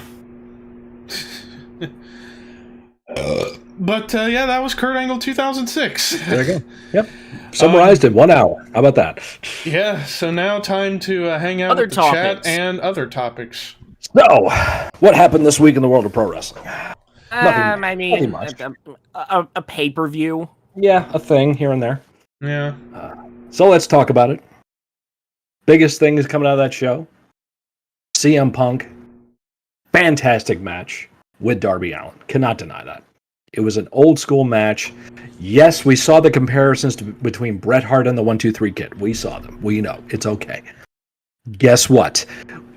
But that was Kurt Angle 2006. There you go. Yep. Summarized in 1 hour. How about that? Yeah, so now time to hang out with the chat and other topics. So, what happened this week in the world of pro wrestling? I mean, a pay-per-view. Yeah, a thing here and there. Yeah. So let's talk about it. Biggest thing is coming out of that show. CM Punk. Fantastic match with Darby Allin. Cannot deny that. It was an old school match. Yes, we saw the comparisons between Bret Hart and the 1-2-3 Kid. We saw them. We know. It's okay. Guess what?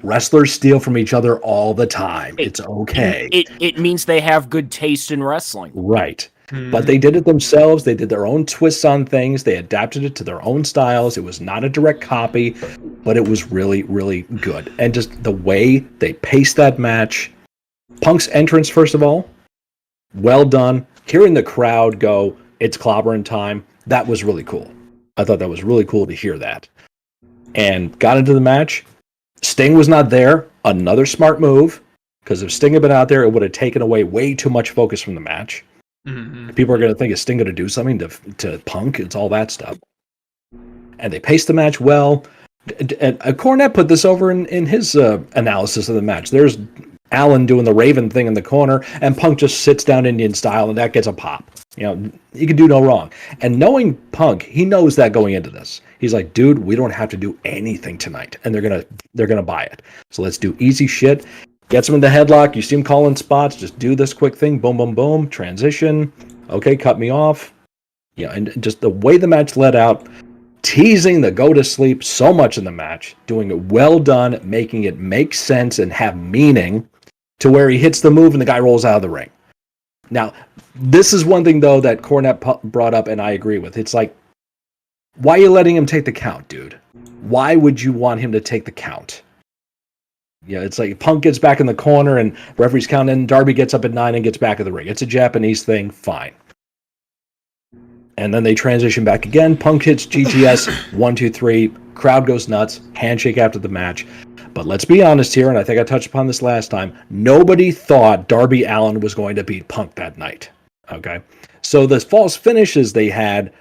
Wrestlers steal from each other all the time. It's okay. It means they have good taste in wrestling. Right. But they did it themselves. They did their own twists on things. They adapted it to their own styles. It was not a direct copy, but it was really, really good. And just the way they paced that match. Punk's entrance, first of all, well done. Hearing the crowd go, it's clobbering time, that was really cool. I thought that was really cool to hear that. And got into the match. Sting was not there. Another smart move. Because if Sting had been out there, it would have taken away way too much focus from the match. People are going to think, is Sting going to do something to Punk? It's all that stuff. And they paced the match well. And Cornette put this over in his analysis of the match. There's Allen doing the Raven thing in the corner, and Punk just sits down Indian style, and that gets a pop. You know, he can do no wrong. And knowing Punk, he knows that going into this. He's like, dude, we don't have to do anything tonight, and they're gonna buy it. So let's do easy shit. Gets him in the headlock. You see him calling spots. Just do this quick thing. Boom, boom, boom. Transition. Okay, cut me off. Yeah, and just the way the match led out, teasing the go to sleep so much in the match, doing it well done, making it make sense and have meaning, to where he hits the move and the guy rolls out of the ring. Now, this is one thing, though, that Cornette brought up, and I agree with. It's like, why are you letting him take the count, dude? Why would you want him to take the count? Yeah, it's like Punk gets back in the corner and referee's counting, Darby gets up at 9 and gets back in the ring. It's a Japanese thing, fine. And then they transition back again. Punk hits GTS, 1, 2, 3. Crowd goes nuts. Handshake after the match. But let's be honest here, and I think I touched upon this last time. Nobody thought Darby Allin was going to beat Punk that night. Okay? So the false finishes they had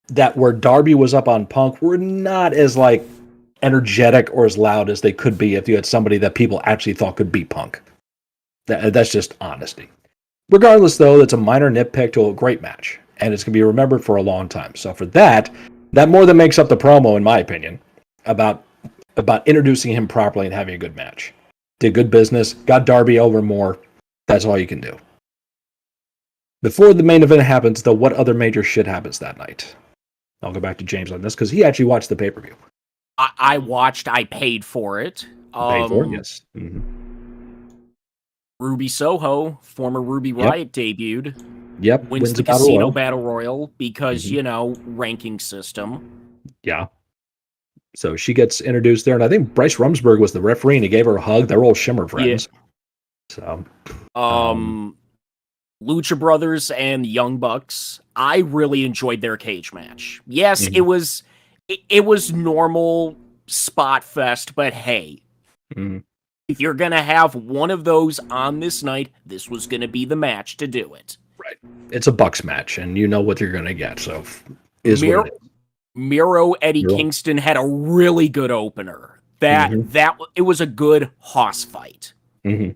that where Darby was up on Punk were not as like energetic or as loud as they could be if you had somebody that people actually thought could beat Punk. That's just honesty. Regardless, though, that's a minor nitpick to a great match. And it's going to be remembered for a long time. So for that more than makes up the promo, in my opinion, about introducing him properly and having a good match. Did good business, got Darby over more. That's all you can do. Before the main event happens, though, what other major shit happens that night? I'll go back to James on this, because he actually watched the pay-per-view. I watched, I paid for it. Paid for it, yes. Ruby Soho, former Ruby Riott, debuted. Yep. Wins the Casino Battle Royal because, ranking system. Yeah. So she gets introduced there, and I think Bryce Rumsberg was the referee, and he gave her a hug. They're all Shimmer friends. Yeah. So, Lucha Brothers and Young Bucks. I really enjoyed their cage match. Yes, it was normal spot fest, but hey, if you're gonna have one of those on this night, this was gonna be the match to do it. Right. It's a Bucks match, and you know what you're gonna get. So, what it is. Miro Eddie Kingston had a really good opener. That it was a good hoss fight. Yeah.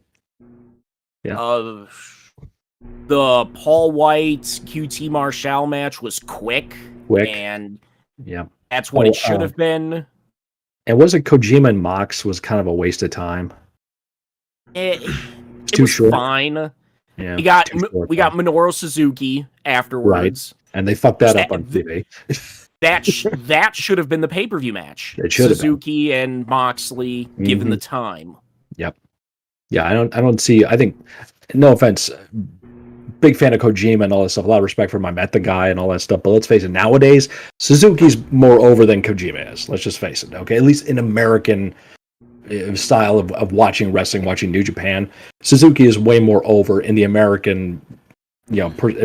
The Paul White QT Marshall match was quick, and that's what it should have been. And was it Kojima and Mox was kind of a waste of time? It too was short. Fine. Yeah, we got Minoru Suzuki afterwards, right. And they fucked that up on TV. That should have been the pay-per-view match. It should have Suzuki and Moxley, given the time. Yep. Yeah, I don't see. I think, no offense, big fan of Kojima and all that stuff. A lot of respect for him. I met the guy and all that stuff. But let's face it, nowadays Suzuki's more over than Kojima is. Let's just face it. Okay, at least in American style of watching wrestling, watching New Japan, Suzuki is way more over in the American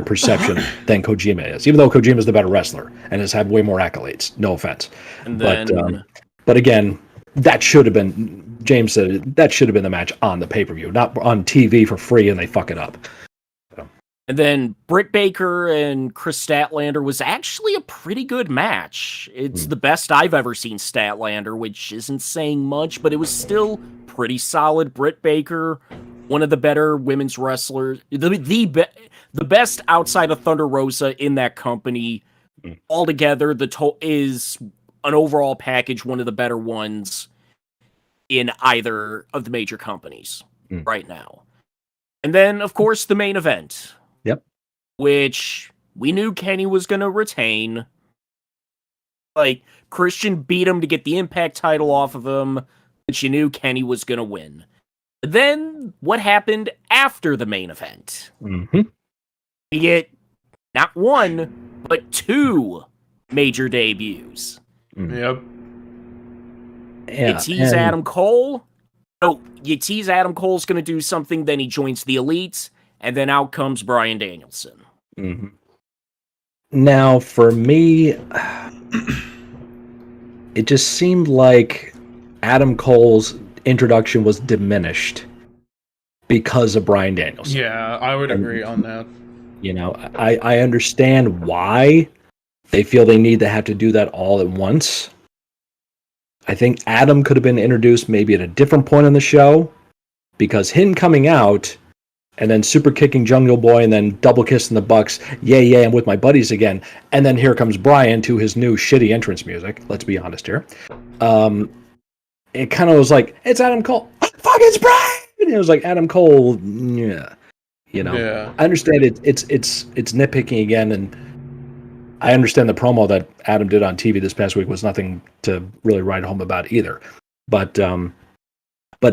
perception than Kojima is, even though Kojima is the better wrestler and has had way more accolades. No offense. And then, but again, that should have been, James said, that should have been the match on the pay-per-view, not on TV for free, and they fuck it up. So. And then Britt Baker and Chris Statlander was actually a pretty good match. It's the best I've ever seen Statlander, which isn't saying much, but it was still pretty solid. Britt Baker, one of the better women's wrestlers, the best outside of Thunder Rosa in that company. Altogether, is an overall package, one of the better ones in either of the major companies right now. And then, of course, the main event. Yep. Which we knew Kenny was going to retain. Like, Christian beat him to get the Impact title off of him, but you knew Kenny was going to win. Then, what happened after the main event? We get not one, but 2 major debuts. Yep. You tease Adam Cole. Oh, you tease Adam Cole's going to do something, then he joins the Elites, and then out comes Bryan Danielson. Mm-hmm. Now, for me, it just seemed like Adam Cole's introduction was diminished because of Bryan Danielson. Yeah, I would agree on that. You know, I understand why they feel they need to have to do that all at once. I think Adam could have been introduced maybe at a different point in the show, because him coming out and then super kicking Jungle Boy and then double kissing the Bucks, yay, I'm with my buddies again. And then here comes Bryan to his new shitty entrance music. Let's be honest here. It kind of was like, it's Adam Cole. Fuck, it's Bryan! And it was like, Adam Cole, yeah. You know, yeah. I understand it's nitpicking again, and I understand the promo that Adam did on TV this past week was nothing to really write home about either. But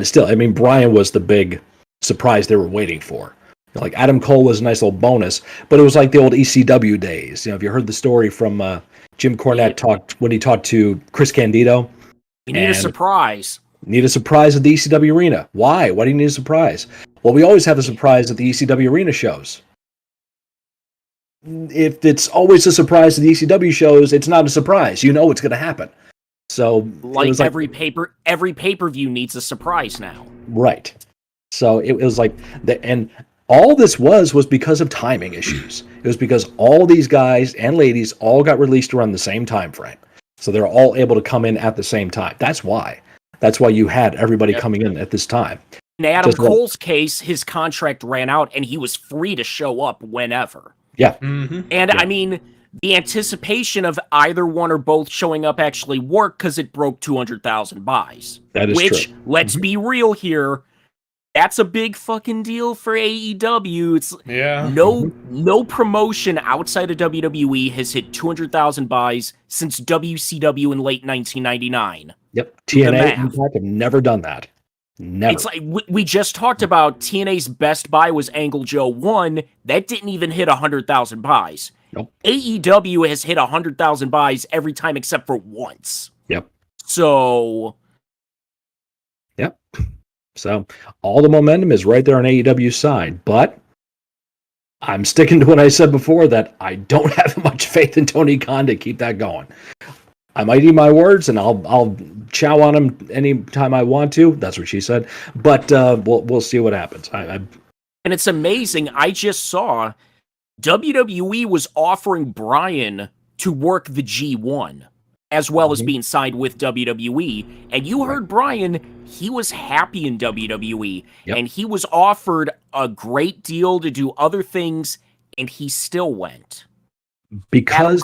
still, I mean, Bryan was the big surprise they were waiting for. Like, Adam Cole was a nice little bonus, but it was like the old ECW days. You know, if you heard the story from Jim Cornette when he talked to Chris Candido. You need a surprise. Need a surprise at the ECW arena. Why? Why do you need a surprise? Well, we always have a surprise at the ECW arena shows. If it's always a surprise at the ECW shows, it's not a surprise. You know what's going to happen. So every pay-per-view needs a surprise now. Right. So it was like and all this was because of timing issues. It was because all these guys and ladies all got released around the same time frame. So they're all able to come in at the same time. That's why. That's why you had everybody coming in at this time. In Adam Cole's case, his contract ran out and he was free to show up whenever. Yeah. Mm-hmm. And I mean, the anticipation of either one or both showing up actually worked because it broke 200,000 buys. That is true. Which, let's be real here, that's a big fucking deal for AEW. It's no promotion outside of WWE has hit 200,000 buys since WCW in late 1999. Yep. TNA Impact have never done that. Never. It's like we just talked about TNA's best buy was Angle Joe 1. That didn't even hit 100,000 buys. Nope. AEW has hit 100,000 buys every time except for once. Yep. So. Yep. So all the momentum is right there on AEW's side, but I'm sticking to what I said before, that I don't have much faith in Tony Khan to keep that going. I might eat my words, and I'll chow on him anytime I want to. That's what she said. But we'll see what happens. And it's amazing. I just saw WWE was offering Bryan to work the G1 as well as being signed with WWE. And you heard Bryan, he was happy in WWE. Yep. And he was offered a great deal to do other things, and he still went. Because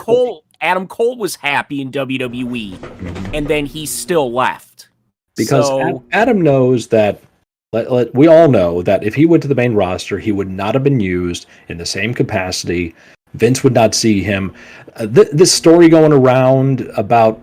Adam Cole was happy in WWE, and then he still left. Because Adam knows that, we all know that if he went to the main roster, he would not have been used in the same capacity. Vince would not see him. This story going around about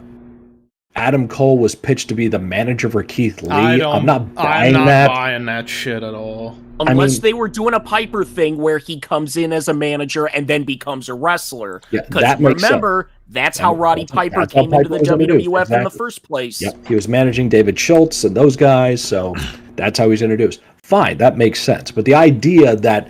Adam Cole was pitched to be the manager for Keith Lee. I'm not buying that shit at all. Unless they were doing a Piper thing where he comes in as a manager and then becomes a wrestler. Because remember, that's how Roddy Piper came into the WWF in the first place. Yep. He was managing David Schultz and those guys, so that's how he's introduced. Fine, that makes sense. But the idea that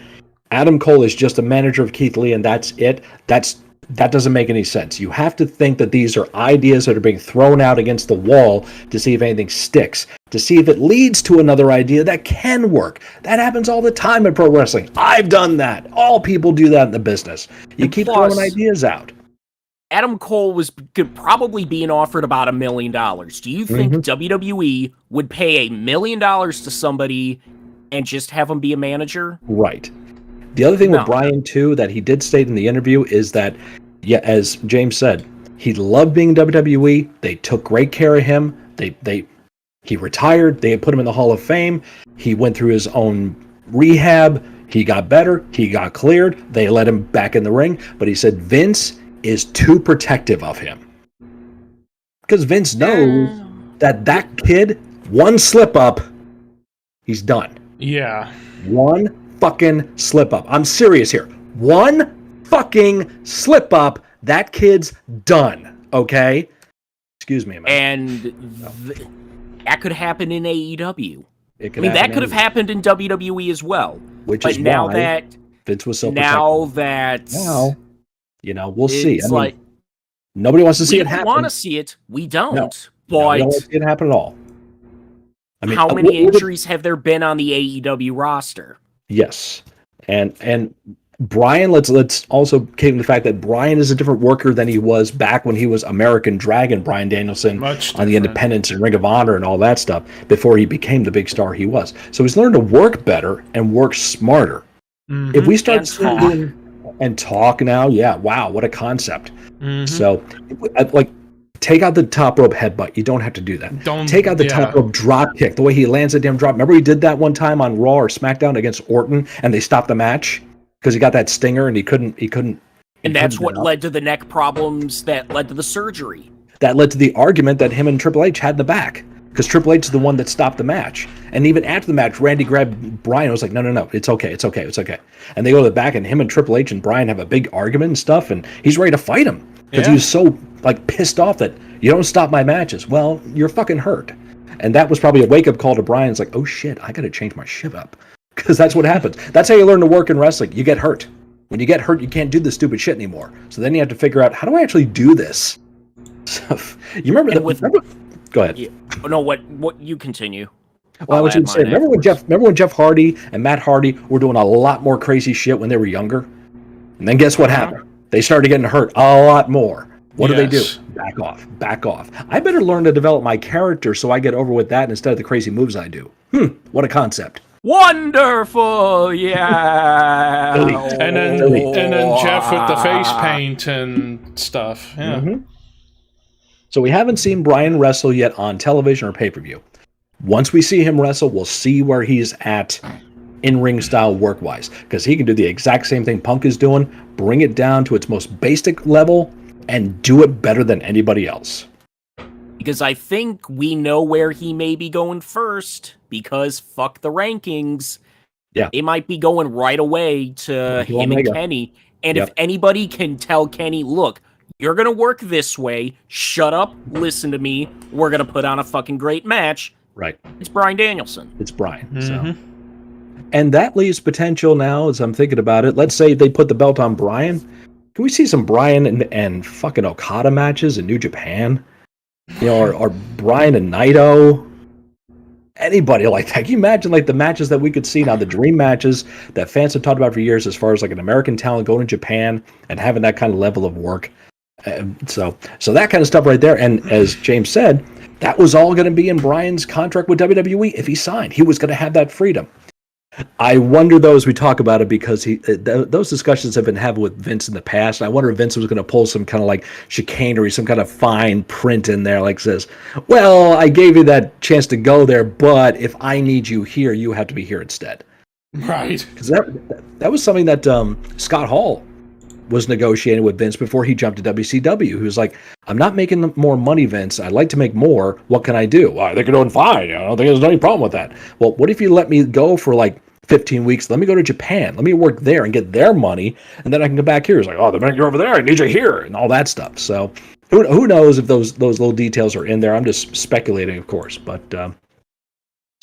Adam Cole is just a manager of Keith Lee and that's it, that doesn't make any sense. You have to think that these are ideas that are being thrown out against the wall to see if anything sticks, to see if it leads to another idea that can work. That happens all the time in pro wrestling. I've done that. All people do that in the business. You keep throwing ideas out. Adam Cole could probably being offered about $1 million. Do you think WWE would pay $1 million to somebody and just have him be a manager? Right. The other thing with Bryan, too, that he did state in the interview is that, as James said, he loved being in WWE. They took great care of him. He retired. They put him in the Hall of Fame. He went through his own rehab. He got better. He got cleared. They let him back in the ring. But he said Vince is too protective of him. Because Vince knows that kid, one slip up, he's done. Yeah. One fucking slip up. I'm serious here. One fucking slip up, that kid's done. Okay? Excuse me, man. And that could happen in AEW. It I mean, that could have happened in WWE as well. Which but is now why that Vince was so now protective. that Now, you know, we'll see. it's I mean, like nobody wants to see we it don't happen. want to see it. We don't. No, but we don't want to see it happen at all. I mean, how many injuries have there been on the AEW roster? Yes, and Brian. Let's also came to the fact that Brian is a different worker than he was back when he was American Dragon Brian Danielson on the Independents and Ring of Honor and all that stuff before he became the big star he was. So he's learned to work better and work smarter. Mm-hmm. If we start seeing and talk now, yeah, wow, what a concept. Mm-hmm. So, like, take out the top rope headbutt. You don't have to do that. Take out the top rope drop kick. The way he lands the damn drop. Remember he did that one time on Raw or SmackDown against Orton, and they stopped the match because he got that stinger and he couldn't. And that's what led to the neck problems that led to the surgery. That led to the argument that him and Triple H had in the back. Because Triple H is the one that stopped the match. And even after the match, Randy grabbed Brian and was like, no, it's okay. And they go to the back, and him and Triple H and Brian have a big argument and stuff, and he's ready to fight him. Because he was so, like, pissed off that you don't stop my matches. Well, you're fucking hurt. And that was probably a wake-up call to Brian. It's like, oh, shit, I got to change my shit up. Because that's what happens. That's how you learn to work in wrestling. You get hurt. When you get hurt, you can't do this stupid shit anymore. So then you have to figure out, how do I actually do this? So, you remember Go ahead. Yeah. No, what you continue. Well, I was going to say, remember when Jeff Hardy and Matt Hardy were doing a lot more crazy shit when they were younger? And then guess what happened? They started getting hurt a lot more. What do they do? Back off. I better learn to develop my character so I get over with that instead of the crazy moves I do. What a concept. Wonderful, yeah. and then Jeff with the face paint and stuff. Yeah. Mm-hmm. So we haven't seen Brian wrestle yet on television or pay-per-view. Once we see him wrestle, we'll see where he's at in-ring style work-wise. Because he can do the exact same thing Punk is doing, bring it down to its most basic level, and do it better than anybody else. Because I think we know where he may be going first, because fuck the rankings. Yeah. It might be going right away to him and Kenny. And if anybody can tell Kenny, look, you're going to work this way. Shut up. Listen to me. We're going to put on a fucking great match. Right. It's Bryan Danielson. It's Bryan. Mm-hmm. So. And that leaves potential now as I'm thinking about it. Let's say they put the belt on Bryan. Can we see some Bryan and fucking Okada matches in New Japan? You know, or Bryan and Naito? Anybody like that. Can you imagine like the matches that we could see now, the dream matches that fans have talked about for years as far as like an American talent going to Japan and having that kind of level of work? So that kind of stuff right there. And as James said, that was all going to be in Bryan's contract with WWE if he signed. He was going to have that freedom. I wonder, though, as we talk about it, because those discussions have been having with Vince in the past. I wonder if Vince was going to pull some kind of like chicanery, some kind of fine print in there, like says, well, I gave you that chance to go there, but if I need you here, you have to be here instead. Right. Because that was something that Scott Hall was negotiating with Vince before he jumped to WCW. He was like, I'm not making more money, Vince. I'd like to make more. What can I do? Well, I think you're doing fine. I don't think there's any problem with that. Well, what if you let me go for like 15 weeks? Let me go to Japan. Let me work there and get their money, and then I can come back here. It's like, oh, the minute you're over there, I need you here, and all that stuff. So who knows if those little details are in there? I'm just speculating, of course. But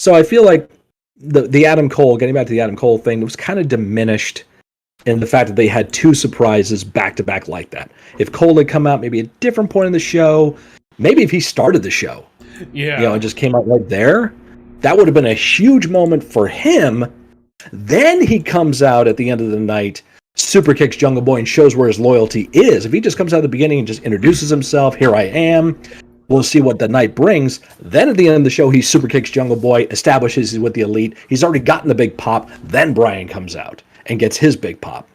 so I feel like the Adam Cole, getting back to the Adam Cole thing, it was kind of diminished in the fact that they had two surprises back-to-back like that. If Cole had come out maybe at a different point in the show, maybe if he started the show, and just came out right there, that would have been a huge moment for him. Then he comes out at the end of the night, super kicks Jungle Boy and shows where his loyalty is. If he just comes out at the beginning and just introduces himself, here I am, we'll see what the night brings. Then at the end of the show, he super kicks Jungle Boy, establishes he's with the Elite. He's already gotten the big pop. Then Bryan comes out and gets his big pop.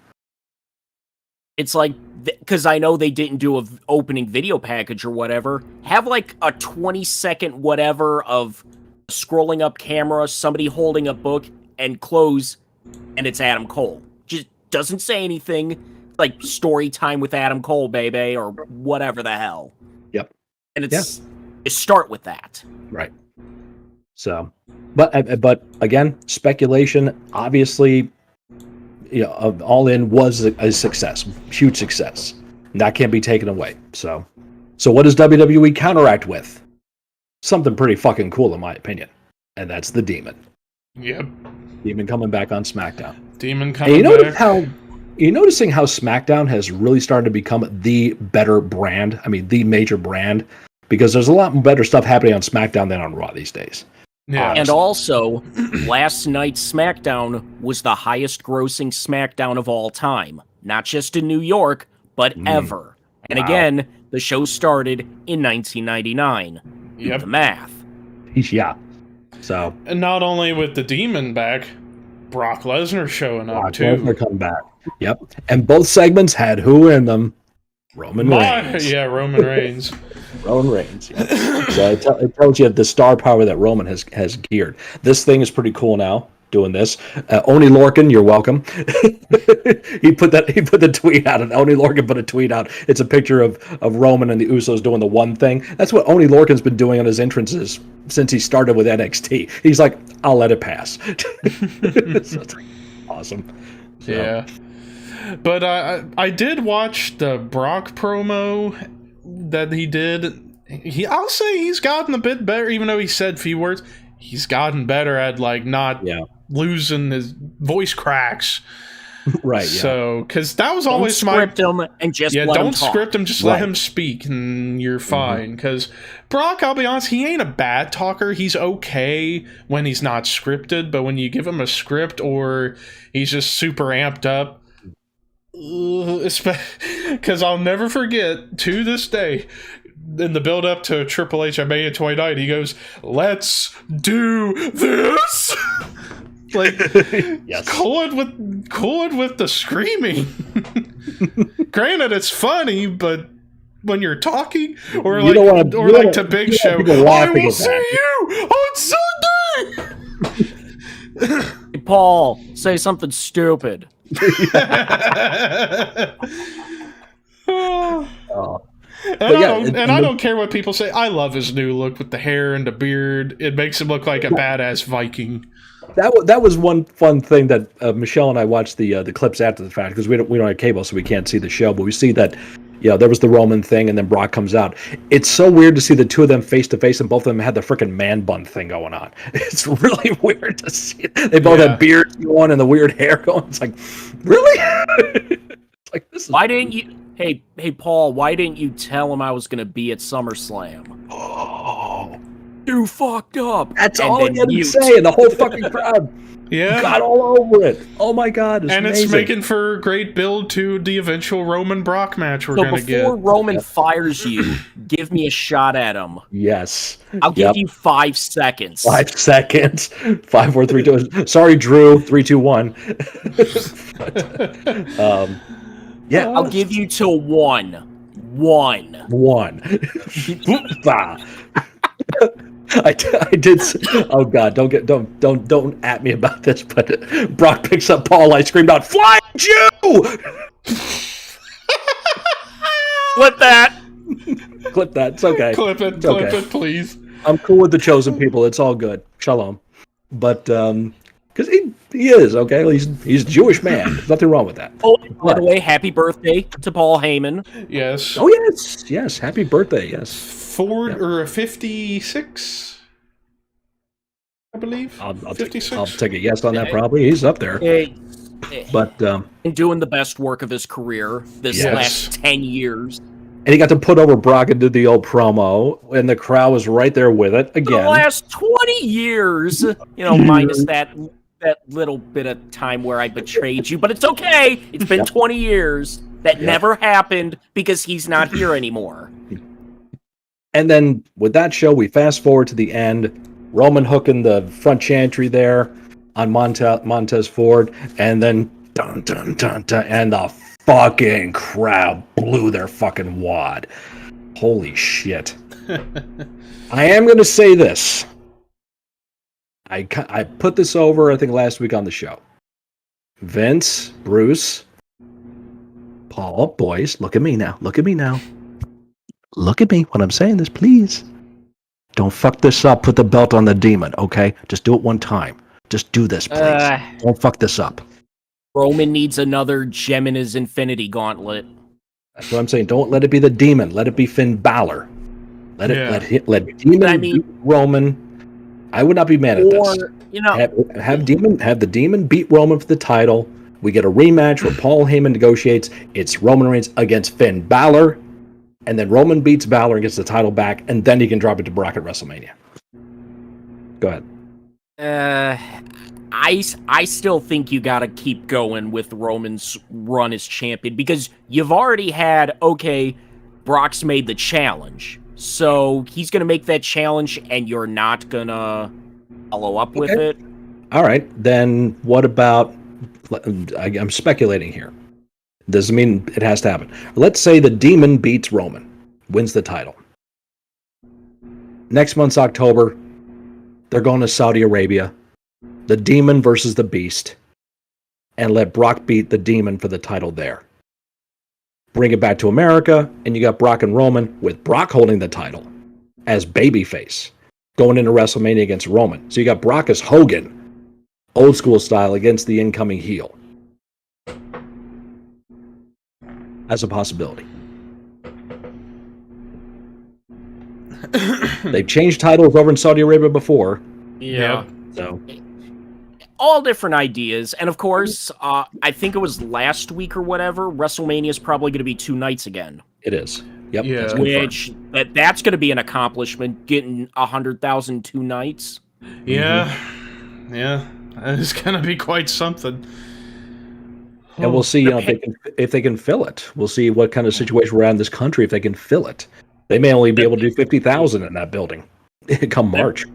It's like, because I know they didn't do an opening video package or whatever, have like a 20-second whatever of scrolling up camera, somebody holding a book, and close, and it's Adam Cole. Just doesn't say anything, like story time with Adam Cole, baby, or whatever the hell. Yep. And it's start with that. Right. So, but again, speculation, obviously, All In was a success, huge success. And that can't be taken away. So what does WWE counteract with? Something pretty fucking cool, in my opinion, and that's the Demon. Yep. Demon coming back on SmackDown. Demon coming back. You're noticing how SmackDown has really started to become the better brand. I mean, the major brand, because there's a lot better stuff happening on SmackDown than on Raw these days. Yeah. And also, last night's SmackDown was the highest grossing SmackDown of all time. Not just in New York, but ever. And again, the show started in 1999. Yep. The math. Yeah. So. And not only with the Demon back, Brock Lesnar showing up too. Lesnar come back. Yep. And both segments had who in them? Roman Reigns. Yeah, Roman Reigns. Roman Reigns. Yeah. So it tells you the star power that Roman has geared. This thing is pretty cool now. Doing this, Oni Lorcan, you're welcome. He put the tweet out, and Oni Lorcan put a tweet out. It's a picture of Roman and the Usos doing the one thing. That's what Oni Lorcan's been doing on his entrances since he started with NXT. He's like, I'll let it pass. So it's awesome. So. Yeah, but I did watch the Brock promo that he did. I'll say he's gotten a bit better, even though he said few words. He's gotten better at not losing his voice cracks. Right. So, because that was Don't always script him and just let him don't talk. script him, just let him speak, and you're fine. Because Brock, I'll be honest, he ain't a bad talker. He's okay when he's not scripted, but when you give him a script or he's just super amped up, because I'll never forget to this day. In the build up to Triple H at Mania 29, he goes, "Let's do this." Yes. cool it with the screaming. Granted, it's funny, but when you're talking, or to Big Show, I will see you on Sunday. Hey, Paul, say something stupid. Oh. I don't care what people say. I love his new look with the hair and the beard. It makes him look like a badass Viking. That was one fun thing that Michelle and I watched the clips after the fact, because we don't have cable, so we can't see the show. But we see that there was the Roman thing, and then Brock comes out. It's so weird to see the two of them face to face, and both of them had the freaking man bun thing going on. It's really weird to see. They both had beards going and the weird hair going. It's like, really? It's like, this is. Why didn't you? Hey, Paul, why didn't you tell him I was going to be at SummerSlam? Oh. You fucked up. That's all I had to say, and the whole fucking crowd got all over it. Oh my God, it's amazing. It's making for a great build to the eventual Roman Brock match we're going to get. Before Roman fires you, give me a shot at him. Yes. I'll give you 5 seconds. 5 seconds. 5, 4, 3, 2. Sorry, Drew. 3, 2, 1. Yeah, I'll give you till 1. 1. I did. Oh God! Don't at me about this. But Brock picks up Paul. I screamed out, "Flying Jew!" Clip that. Clip that. It's okay. Clip it, please. I'm cool with the chosen people. It's all good. Shalom. But because he is okay. He's a Jewish man. There's nothing wrong with that. Oh, by the way, happy birthday to Paul Heyman. Yes. Oh yes. Happy birthday. Yes. 56, I believe. I'll take a yes on that. Probably he's up there. But doing the best work of his career this last 10 years. And he got to put over Brock and did the old promo, and the crowd was right there with it again. The last 20 years, minus that little bit of time where I betrayed you, but it's okay. It's been 20 years. That never happened because he's not here anymore. And then with that show, we fast forward to the end. Roman hooking the front chantry there on Montez Ford, and then dun dun dun dun, and the fucking crowd blew their fucking wad. Holy shit! I am going to say this. I put this over, I think, last week on the show. Vince, Bruce, Paul, boys, look at me now. Look at me now. Look at me when I'm saying this, please. Don't fuck this up. Put the belt on the Demon, okay? Just do it one time. Just do this, please. Don't fuck this up. Roman needs another gem in his Infinity Gauntlet. That's what I'm saying. Don't let it be the Demon. Let it be Finn Balor. Let Demon beat Roman. I would not be mad at this. Have the Demon beat Roman for the title. We get a rematch where Paul Heyman negotiates. It's Roman Reigns against Finn Balor, and then Roman beats Balor and gets the title back, and then he can drop it to Brock at WrestleMania. Go ahead. I still think you gotta keep going with Roman's run as champion, because you've already had, Brock's made the challenge. So he's gonna make that challenge and you're not gonna follow up with it. All right, then what about, I'm speculating here. Doesn't mean it has to happen. Let's say the Demon beats Roman, wins the title. Next month's October, they're going to Saudi Arabia. The Demon versus the Beast, and let Brock beat the Demon for the title there. Bring it back to America, and you got Brock and Roman, with Brock holding the title as babyface, going into WrestleMania against Roman. So you got Brock as Hogan, old school style, against the incoming heel. As a possibility. They've changed titles over in Saudi Arabia before. Yeah. So all different ideas, and of course, I think it was last week or whatever, WrestleMania is probably going to be 2 nights again. It is. Yep. Yeah. Which that's going to be an accomplishment, getting 100,000 2 nights. Yeah. Mm-hmm. Yeah. It's going to be quite something. And we'll see, if they can fill it. We'll see what kind of situation we're at in this country if they can fill it. They may only be able to do 50,000 in that building come March.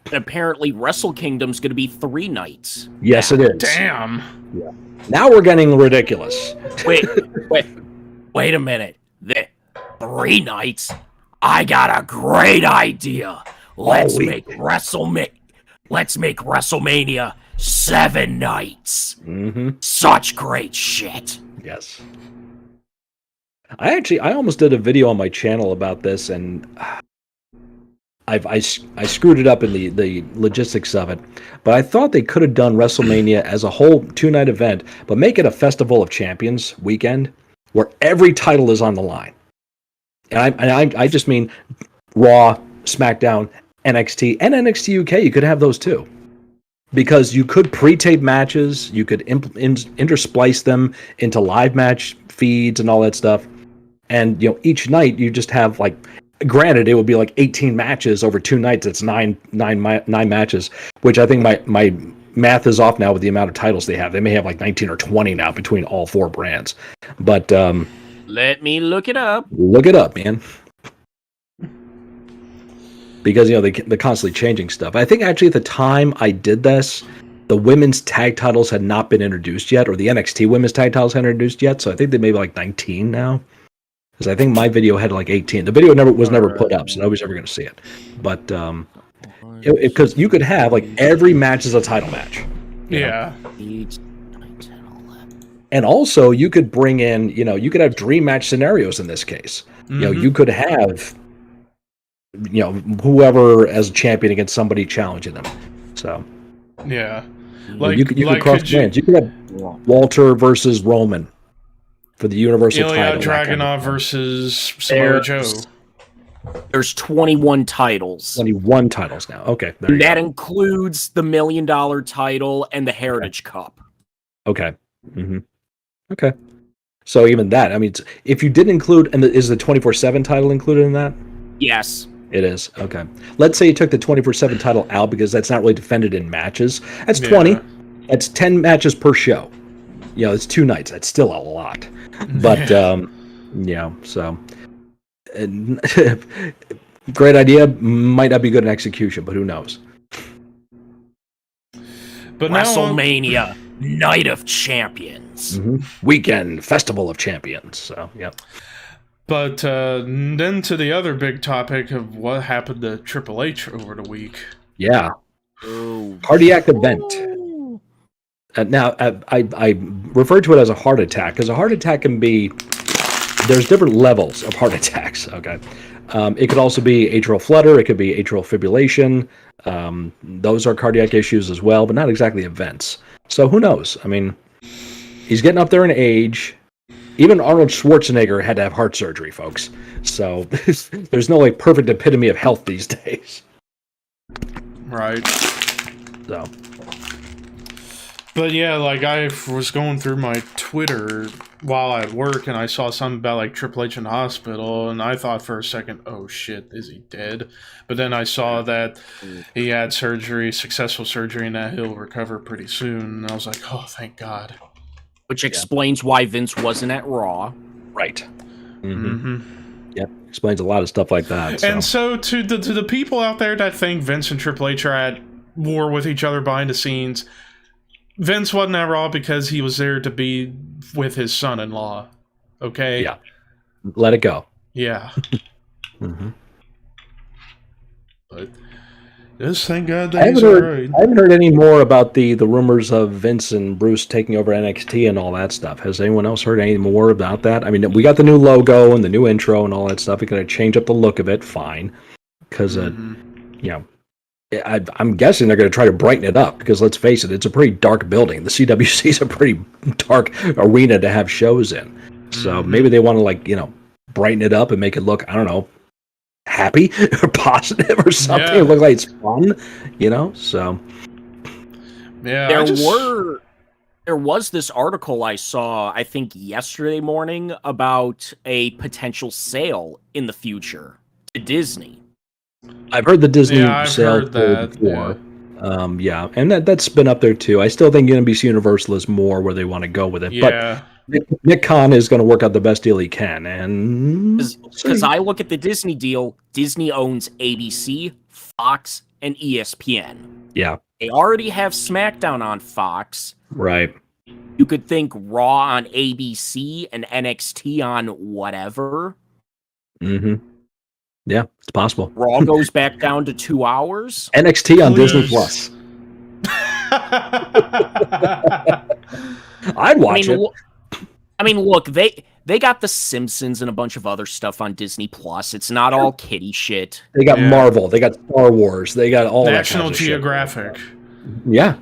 And apparently, Wrestle Kingdom's going to be 3 nights. Yes, it is. Damn. Yeah. Now we're getting ridiculous. Wait a minute. 3 nights? I got a great idea. Let's make WrestleMania 7 nights. Mm-hmm. Such great shit. Yes. I almost did a video on my channel about this, and I screwed it up in the logistics of it, but I thought they could have done WrestleMania as a whole 2-night event, but make it a Festival of Champions weekend where every title is on the line. And I just mean Raw, SmackDown, NXT, and NXT UK. You could have those too, because you could pre-tape matches, you could intersplice them into live match feeds and all that stuff, and each night you just have Granted, it would be 18 matches over 2 nights. It's nine matches, which I think my math is off now with the amount of titles they have. They may have 19 or 20 now between all 4 brands. But let me look it up. Look it up, man. Because they're constantly changing stuff. I think actually at the time I did this, the women's tag titles had not been introduced yet, or the NXT women's tag titles hadn't introduced yet. So I think they may be 19 now. Because I think my video had 18. The video was never put up, so nobody's ever going to see it. But because you could have every match is a title match. Yeah. And also you could bring in, you could have dream match scenarios in this case. Mm-hmm. You could have, whoever as a champion against somebody challenging them. So yeah, you could cross brands. You could have Walter versus Roman for the Universal Ilya title. Dragunov versus Samoa Joe. There's 21 titles. 21 titles now. Okay. That includes the $1 million title and the Heritage Cup. Okay. Mm-hmm. Okay. So even that, if you didn't include, and is the 24/7 title included in that? Yes. It is. Okay. Let's say you took the 24/7 title out because that's not really defended in matches. That's 20. That's 10 matches per show. It's 2 nights. That's still a lot. But, so great idea. Might not be good in execution, but who knows? But WrestleMania, Night of Champions. Mm-hmm. Weekend, Festival of Champions. So, yeah. But then to the other big topic of what happened to Triple H over the week. Yeah. Oh. Cardiac event. Now, I refer to it as a heart attack, because a heart attack can be, there's different levels of heart attacks, okay? It could also be atrial flutter, it could be atrial fibrillation. Those are cardiac issues as well, but not exactly events. So who knows? He's getting up there in age. Even Arnold Schwarzenegger had to have heart surgery, folks. So there's no like perfect epitome of health these days. Right. So. But yeah, like I was going through my Twitter while at work, and I saw something about like Triple H in the hospital, and I thought for a second, "Oh shit, is he dead?" But then I saw that he had surgery, successful surgery, and that he'll recover pretty soon. And I was like, "Oh, thank God." Which explains why Vince wasn't at Raw. Right. Yep. Explains a lot of stuff like that. And so to the people out there that think Vince and Triple H are at war with each other behind the scenes, Vince wasn't at Raw because he was there to be with his son-in-law. Okay? Yeah. Let it go. Yeah. But just thank God that he's alright. I haven't heard any more about the rumors of Vince and Bruce taking over NXT and all that stuff. Has anyone else heard any more about that? I mean, we got the new logo and the new intro and all that stuff. It's going to change up the look of it. Fine. Because, I'm guessing they're going to try to brighten it up because let's face it, it's a pretty dark building. The CWC is a pretty dark arena to have shows in. So maybe they want to brighten it up and make it look, I don't know, happy or positive or something. Yeah. Look like it's fun, so. Yeah. There was this article I saw, I think yesterday morning, about a potential sale in the future to Disney. I've heard the Disney sale before. Yeah. And that's been up there too. I still think NBC Universal is more where they want to go with it. Yeah. But Nick Khan is going to work out the best deal he can. And because I look at the Disney deal, Disney owns ABC, Fox, and ESPN. Yeah. They already have SmackDown on Fox. Right. You could think Raw on ABC and NXT on whatever. Yeah, it's possible. Raw goes back down to 2 hours. NXT on Disney Plus. I'd watch it. Look, they got The Simpsons and a bunch of other stuff on Disney Plus. It's not all kiddie shit. They got Marvel. They got Star Wars. They got all National that kind of Geographic. Shit. Yeah.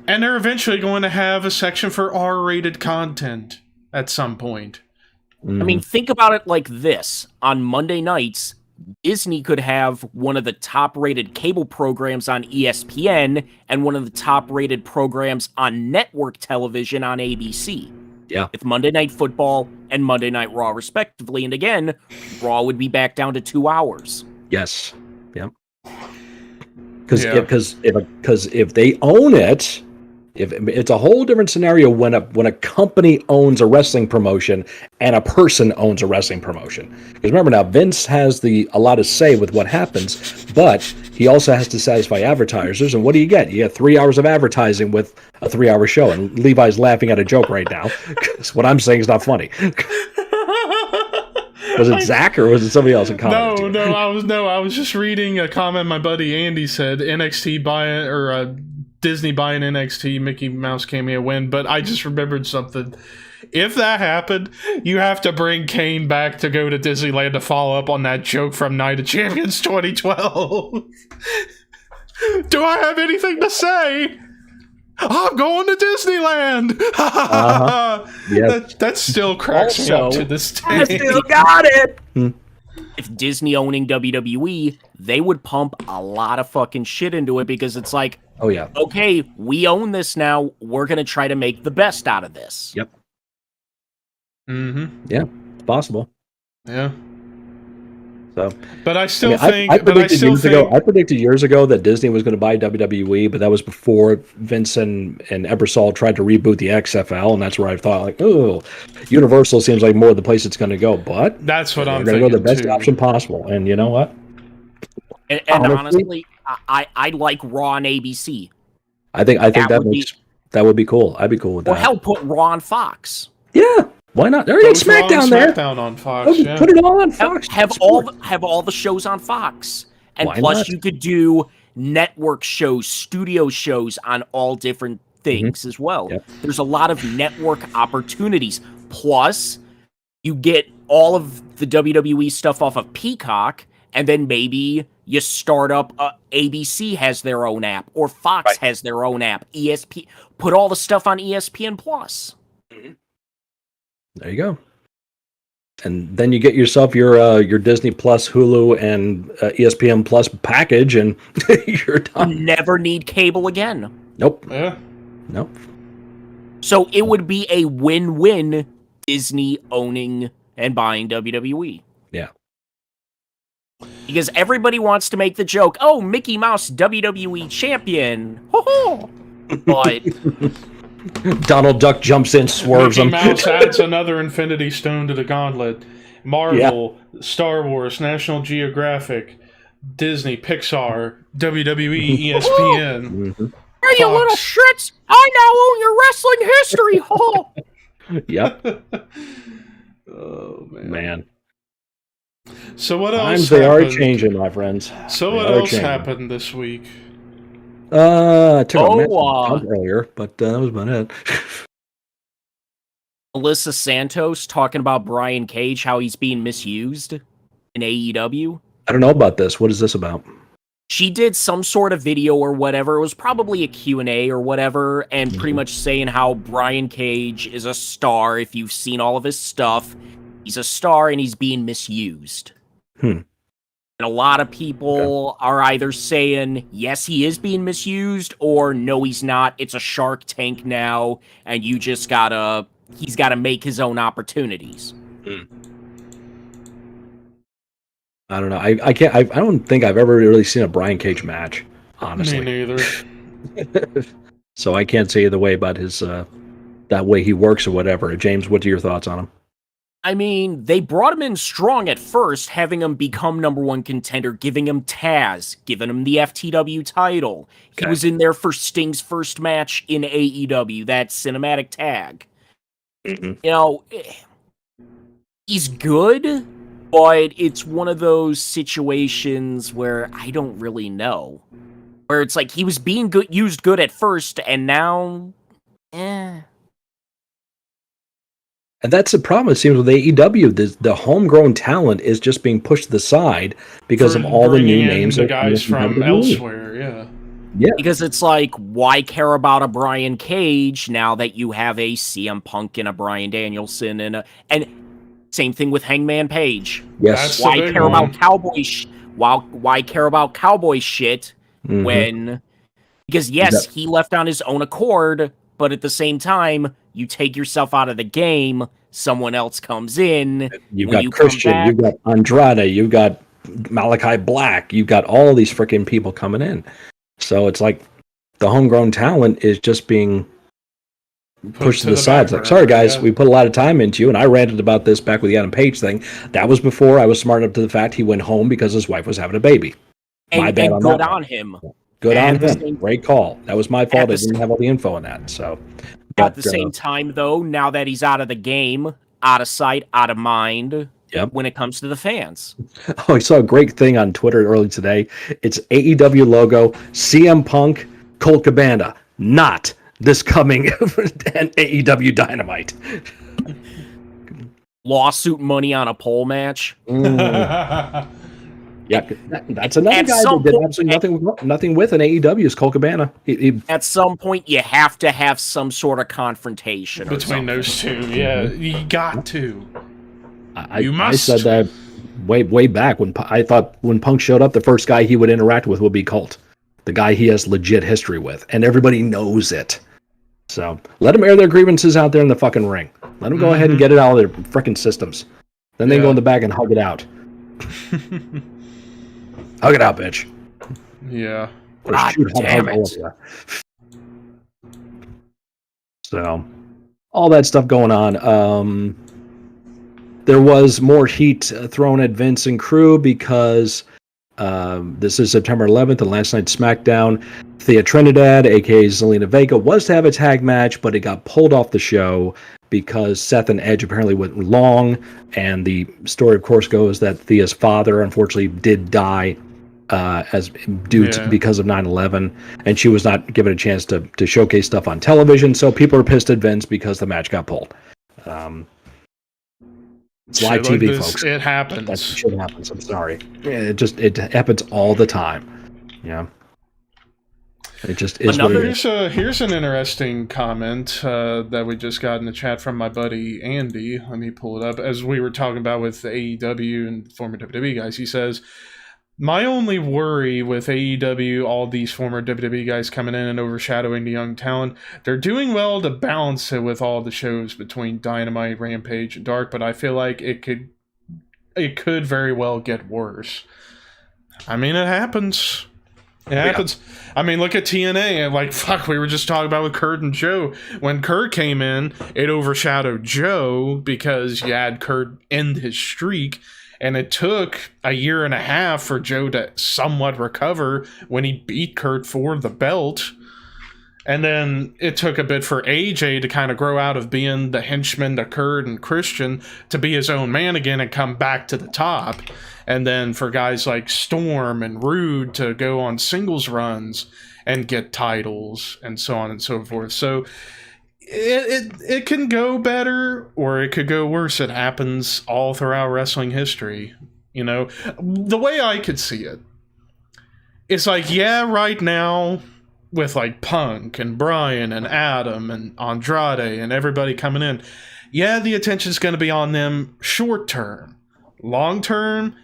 And they're eventually going to have a section for R-rated content at some point. Think about it like this. On Monday nights, Disney could have one of the top-rated cable programs on ESPN and one of the top-rated programs on network television on ABC. Yeah. With Monday Night Football and Monday Night Raw, respectively. And again, Raw would be back down to 2 hours. Yes. Yep. Because if they own it, if it's a whole different scenario when a company owns a wrestling promotion and a person owns a wrestling promotion. Because remember now, Vince has a lot of say with what happens, but he also has to satisfy advertisers. And what do you get? You get 3 hours of advertising with a 3-hour show. And Levi's laughing at a joke right now because what I'm saying is not funny. Was it Zach or was it somebody else in comment? No, I was just reading a comment my buddy Andy said NXT buying or Disney buying NXT Mickey Mouse cameo win, but I just remembered something. If that happened, you have to bring Kane back to go to Disneyland to follow up on that joke from Night of Champions 2012. Do I have anything to say? I'm going to Disneyland. Yeah, that still cracks me up to this day. I still got it. If Disney owning WWE, they would pump a lot of fucking shit into it because it's like, oh yeah, okay, we own this now. We're gonna try to make the best out of this. Yep. Yeah, it's possible. Yeah. So, but I still think. I predicted years ago that Disney was going to buy WWE, but that was before Vince and Ebersol tried to reboot the XFL, and that's where I thought, like, oh, Universal seems like more the place it's going to go. But that's what I'm going to go the best too. option possible. And you know what? And honestly, I like Raw on ABC. I think that would be cool. I'd be cool with that. Or hell, put Raw on Fox. Yeah. Why not? There ain't SmackDown there. SmackDown on Fox. Yeah. Put it all on Fox. Have all the shows on Fox, and Why plus not? you could do network shows, studio shows on all different things as well. Yep. There's a lot of network opportunities. Plus, you get all of the WWE stuff off of Peacock, and then maybe You start up, ABC has their own app, or Fox has their own app. ESP, put all the stuff on ESPN Plus. There you go. And then you get yourself your Disney Plus, Hulu, and ESPN Plus package, and you're done. You never need cable again. Nope. Yeah. Nope. So it would be a win-win, Disney owning and buying WWE. Yeah. Because everybody wants to make the joke, oh, Mickey Mouse WWE champion. Ho-ho! But Donald Duck jumps in, swerves Mickey him. Mouse adds another Infinity Stone to the gauntlet. Marvel, Star Wars, National Geographic, Disney, Pixar, WWE, ESPN. Mm-hmm. Hey, you little shits! I now own your wrestling history! Ho! Yep. Oh, Man. So what else Times happened? they are changing, my friends. So They what are else changing. happened this week? I took a massive dump earlier, but that was about it. Alyssa Santos talking about Brian Cage, how he's being misused in AEW. I don't know about this. What is this about? She did some sort of video or whatever. It was probably a Q&A or whatever, and pretty much saying how Brian Cage is a star. If you've seen all of his stuff, he's a star and he's being misused. And a lot of people are either saying, yes, he is being misused, or no, he's not. It's a Shark Tank now, and you just he's gotta make his own opportunities. I don't know. I can't. I don't think I've ever really seen a Brian Cage match, honestly. Me neither. So I can't say either way about his that way he works or whatever. James, what are your thoughts on him? I mean, they brought him in strong at first, having him become #1 contender, giving him Taz, giving him the FTW title. He was in there for Sting's first match in AEW, that cinematic tag. You know, he's good, but it's one of those situations where I don't really know. Where it's like, he was being used good at first, and now, And that's the problem, it seems, with AEW. The homegrown talent is just being pushed to the side because of all the new names. The guys from elsewhere, yeah. Yeah. Because it's like, why care about a Brian Cage now that you have a CM Punk and a Bryan Danielson and same thing with Hangman Page. Yes. Why care about why care about cowboy shit when? Because yes, he left on his own accord, but at the same time, you take yourself out of the game, someone else comes in. You've got Christian, you've got Andrade, you've got Malachi Black, you've got all these freaking people coming in. So it's like the homegrown talent is just being pushed to the side. It's like, sorry guys, we put a lot of time into you, and I ranted about this back with the Adam Page thing. That was before I was smart enough to the fact he went home because his wife was having a baby. My bad on that. Good on him. Good on him. Great call. That was my fault. I didn't have all the info on that. So at the same time, though, now that he's out of the game, out of sight, out of mind, when it comes to the fans. Oh, I saw a great thing on Twitter early today. It's AEW logo, CM Punk, Colt Cabana, not this coming AEW Dynamite. Lawsuit money on a pole match. Yeah, that's another guy that did absolutely nothing with an AEW is Colt Cabana. At some point, you have to have some sort of confrontation between those two. Yeah, you got to. You must. I said that way back when I thought when Punk showed up, the first guy he would interact with would be Colt, the guy he has legit history with, and everybody knows it. So let them air their grievances out there in the fucking ring. Let them go ahead and get it out of their freaking systems. Then they go in the back and hug it out. Hug it out, bitch. Yeah. Damn it. So, all that stuff going on. There was more heat thrown at Vince and crew because this is September 11th and last night's SmackDown. Thea Trinidad, a.k.a. Zelina Vega, was to have a tag match, but it got pulled off the show because Seth and Edge apparently went long, and the story, of course, goes that Thea's father, unfortunately, did die because of 9/11, and she was not given a chance to showcase stuff on television, so people are pissed at Vince because the match got pulled. It's live Shit like TV, this, folks. it happens. That shit happens. I'm sorry. It happens all the time. Yeah. It just is what it is. Here's an interesting comment that we just got in the chat from my buddy Andy. Let me pull it up. As we were talking about with the AEW and former WWE guys, he says, my only worry with AEW, all these former WWE guys coming in and overshadowing the young talent, they're doing well to balance it with all the shows between Dynamite, Rampage, and Dark, but I feel like it could very well get worse. I mean, it happens. It happens. Yeah. I mean, look at TNA. Like, fuck, we were just talking about with Kurt and Joe. When Kurt came in, it overshadowed Joe because you had Kurt end his streak. And it took a year and a half for Joe to somewhat recover when he beat Kurt for the belt. And then it took a bit for AJ to kind of grow out of being the henchman to Kurt and Christian to be his own man again and come back to the top. And then for guys like Storm and Rude to go on singles runs and get titles and so on and so forth. So it can go better or it could go worse. It happens all throughout wrestling history. You know, the way I could see it, it's like, yeah, right now with like Punk and Bryan and Adam and Andrade and everybody coming in, yeah, the attention's going to be on them short term. Long term,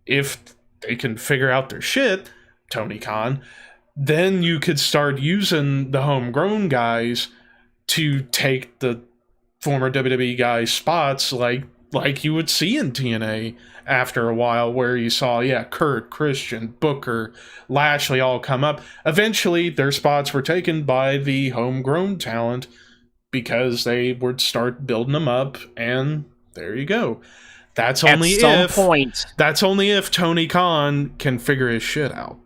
if they can figure out their shit, Tony Khan, then you could start using the homegrown guys to take the former WWE guys' spots like you would see in TNA after a while, where you saw, yeah, Kurt, Christian, Booker, Lashley all come up. Eventually, their spots were taken by the homegrown talent because they would start building them up, and there you go. That's only if Tony Khan can figure his shit out.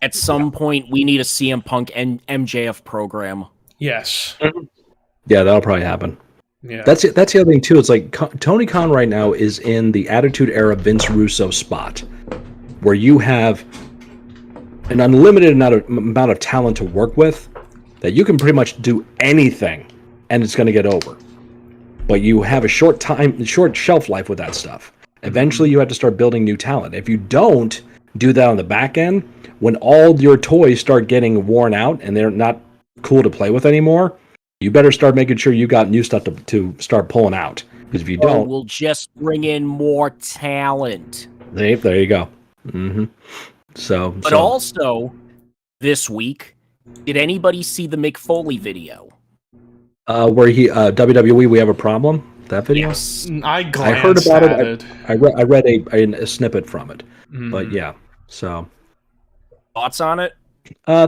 At some point, we need a CM Punk and MJF program. Yes. Yeah, that'll probably happen. Yeah. That's the other thing too. It's like Tony Khan right now is in the Attitude Era Vince Russo spot, where you have an unlimited amount of talent to work with, that you can pretty much do anything, and it's going to get over. But you have a short shelf life with that stuff. Eventually, you have to start building new talent. If you don't do that on the back end, when all your toys start getting worn out and they're not cool to play with anymore, you better start making sure you got new stuff to start pulling out. Because if you don't, we'll just bring in more talent. There you go. Mm-hmm. But also, this week, did anybody see the Mick Foley video? Where he WWE, we have a problem. That video. Yes, I heard about it. I read a snippet from it. But yeah, so thoughts on it? I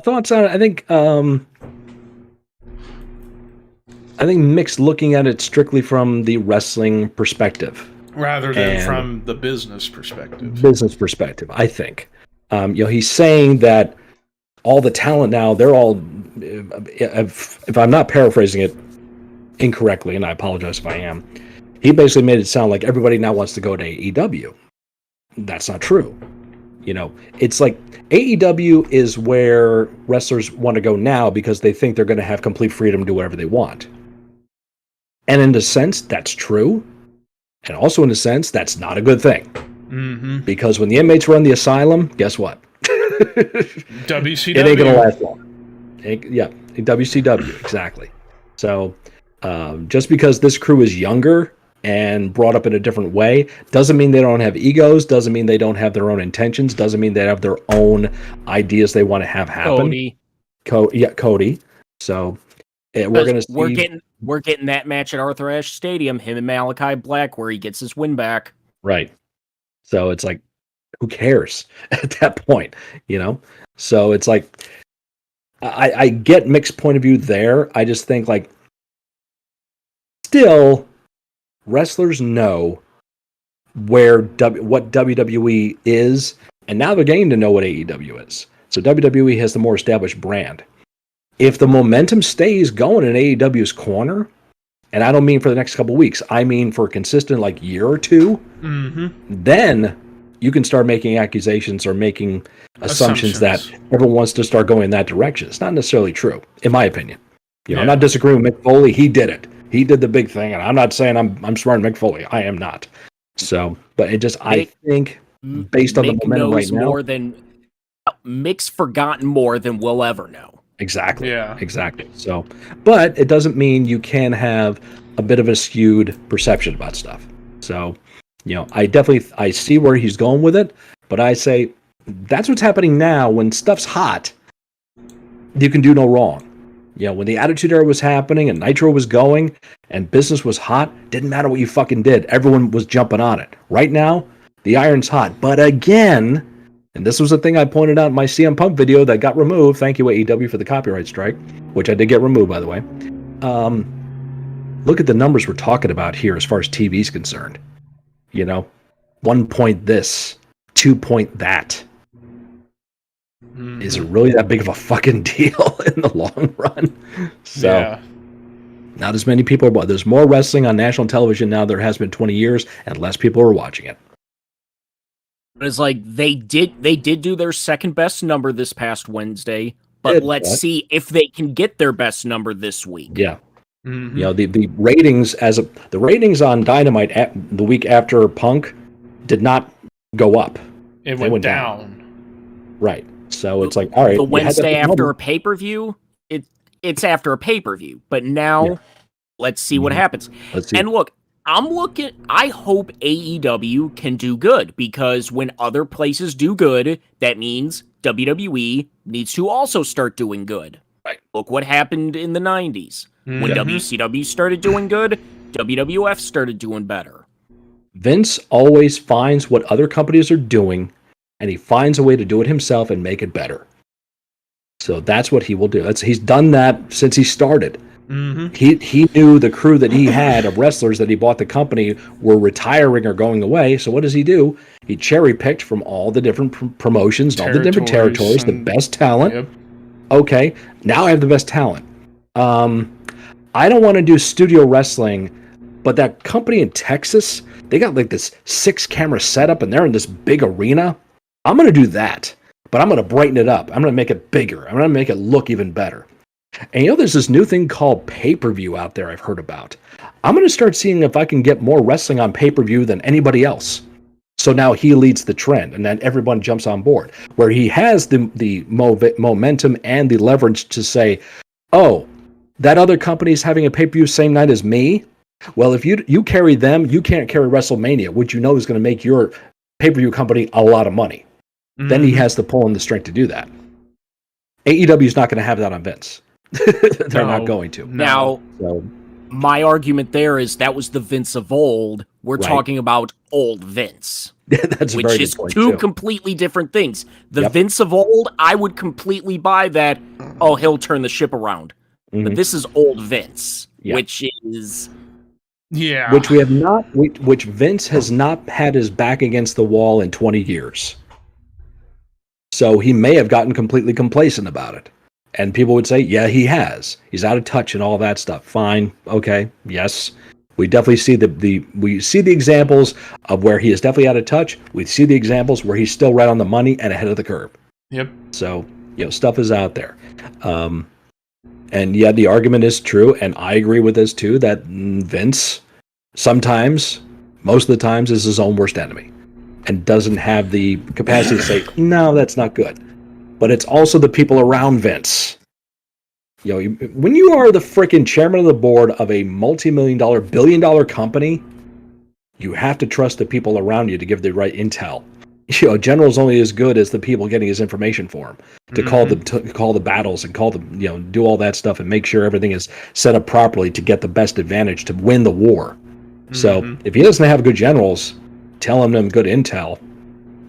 think Mick's looking at it strictly from the wrestling perspective, rather than from the business perspective. I think. He's saying that all the talent now, they're all. If I'm not paraphrasing it incorrectly, and I apologize if I am, he basically made it sound like everybody now wants to go to AEW. That's not true. It's like AEW is where wrestlers want to go now because they think they're going to have complete freedom to do whatever they want. And in a sense, that's true. And also in a sense, that's not a good thing. Mm-hmm. Because when the inmates run the asylum, guess what? WCW. It ain't going to last long. Yeah, WCW, exactly. So just because this crew is younger and brought up in a different way doesn't mean they don't have egos, doesn't mean they don't have their own intentions, doesn't mean they have their own ideas they want to have happen. Cody. So we're going to see... We're getting that match at Arthur Ashe Stadium, him and Malachi Black, where he gets his win back. Right. So it's like, who cares at that point, So it's like, I get Mick's point of view there. I just think, like, still, wrestlers know what WWE is, and now they're getting to know what AEW is. So WWE has the more established brand. If the momentum stays going in AEW's corner, and I don't mean for the next couple of weeks, I mean for a consistent year or two, then you can start making accusations or making assumptions that everyone wants to start going in that direction. It's not necessarily true, in my opinion. I'm not disagreeing with Mick Foley. He did it. He did the big thing, and I'm not saying I'm smarter than Mick Foley. I am not. So, but it just, I think, based on the Mick momentum right knows now, more than Mick's forgotten more than we'll ever know. exactly, Yeah. exactly. So, but it doesn't mean you can have a bit of a skewed perception about stuff. So, I see where he's going with it, but I say that's what's happening now. When stuff's hot, you can do no wrong. When the Attitude Era was happening and Nitro was going and business was hot, didn't matter what you fucking did. Everyone was jumping on it. Right now, the iron's hot. But again, and this was the thing I pointed out in my CM Punk video that got removed. Thank you, AEW, for the copyright strike, which I did get removed, by the way. Look at the numbers we're talking about here as far as TV's concerned. 1 point this, 2 point that. Is it really that big of a fucking deal in the long run? So, Yeah. not as many people are. There's more wrestling on national television now there has been 20 years, and less people are watching it. It's like they did do their second best number this past Wednesday, but let's see if they can get their best number this week. Yeah. The ratings the ratings on Dynamite the week after Punk did not go up. They went down. Right. So it's like, all right. The Wednesday after a pay-per-view, it's after a pay-per-view. But now, let's see what happens. Let's see. And look, I hope AEW can do good, because when other places do good, that means WWE needs to also start doing good. Right. Look what happened in the 90s. When WCW started doing good, WWF started doing better. Vince always finds what other companies are doing, and he finds a way to do it himself and make it better. So that's what he will do. He's done that since he started. He knew the crew that he had of wrestlers that he bought the company were retiring or going away. So what does he do? He cherry-picked from all the different promotions, all the different territories, the best talent. Yep. Okay, now I have the best talent. I don't want to do studio wrestling, but that company in Texas, they got like this 6-camera setup and they're in this big arena. I'm going to do that, but I'm going to brighten it up. I'm going to make it bigger. I'm going to make it look even better. And there's this new thing called pay-per-view out there I've heard about. I'm going to start seeing if I can get more wrestling on pay-per-view than anybody else. So now he leads the trend, and then everyone jumps on board, where he has the momentum and the leverage to say, oh, that other company's having a pay-per-view same night as me? Well, if you carry them, you can't carry WrestleMania, which is going to make your pay-per-view company a lot of money. Then he has the pull and the strength to do that. AEW is not going to have that on Vince. They're not going to. Now, my argument there is that was the Vince of old. We're talking about old Vince. That's a very good point, two completely different things. The Vince of old, I would completely buy that. Oh, he'll turn the ship around. But this is old Vince, which is... Yeah. Which we have not... Which Vince has not had his back against the wall in 20 years. So he may have gotten completely complacent about it. And people would say, yeah, he has. He's out of touch and all that stuff. Fine. Okay. Yes. We definitely see the examples of where he is definitely out of touch. We see the examples where he's still right on the money and ahead of the curve. Yep. So, stuff is out there. And yeah, the argument is true, and I agree with this too, that Vince sometimes, most of the times, is his own worst enemy and doesn't have the capacity to say, no, that's not good. But it's also the people around Vince. When you are the freaking chairman of the board of a multi-million-dollar, billion-dollar company, you have to trust the people around you to give the right intel. General's only as good as the people getting his information for him to call the battles and do all that stuff and make sure everything is set up properly to get the best advantage to win the war. So if he doesn't have good generals telling him good intel,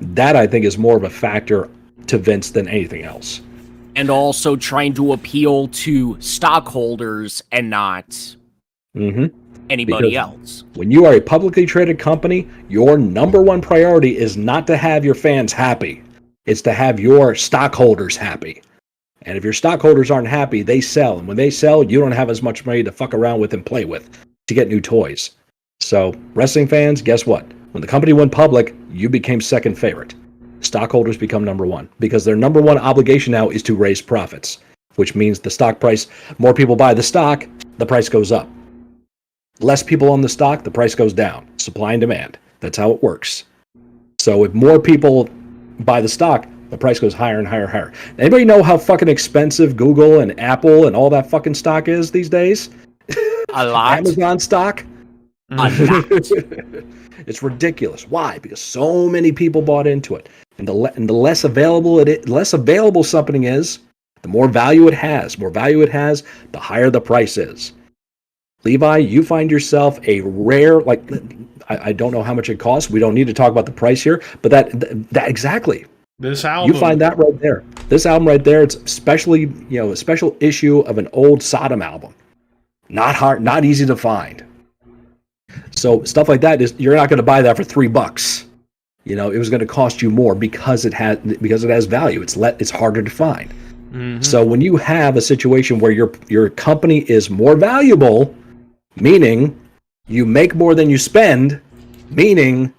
that I think is more of a factor to Vince than anything else. And also trying to appeal to stockholders and not anybody else. When you are a publicly traded company, your number one priority is not to have your fans happy. It's to have your stockholders happy. And if your stockholders aren't happy, they sell. And when they sell, you don't have as much money to fuck around with and play with to get new toys. So, wrestling fans, guess what? When the company went public, you became second favorite. Stockholders become number one because their number one obligation now is to raise profits, which means the stock price, more people buy the stock, the price goes up. Less people on the stock, the price goes down. Supply and demand. That's how it works. So if more people buy the stock, the price goes higher and higher and higher. Anybody know how fucking expensive Google and Apple and all that fucking stock is these days? A lot. Amazon stock? A lot. It's ridiculous. Why? Because so many people bought into it. And the less available something is, the more value it has. More value it has, the higher the price is. Levi, you find yourself a rare, like, I don't know how much it costs. We don't need to talk about the price here, but that exactly. This album. You find that right there. This album right there, it's especially, a special issue of an old Sodom album. Not hard, not easy to find. So stuff like that you're not going to buy that for $3. It was going to cost you more because it has value. It's harder to find. Mm-hmm. So when you have a situation where your company is more valuable, meaning you make more than you spend, meaning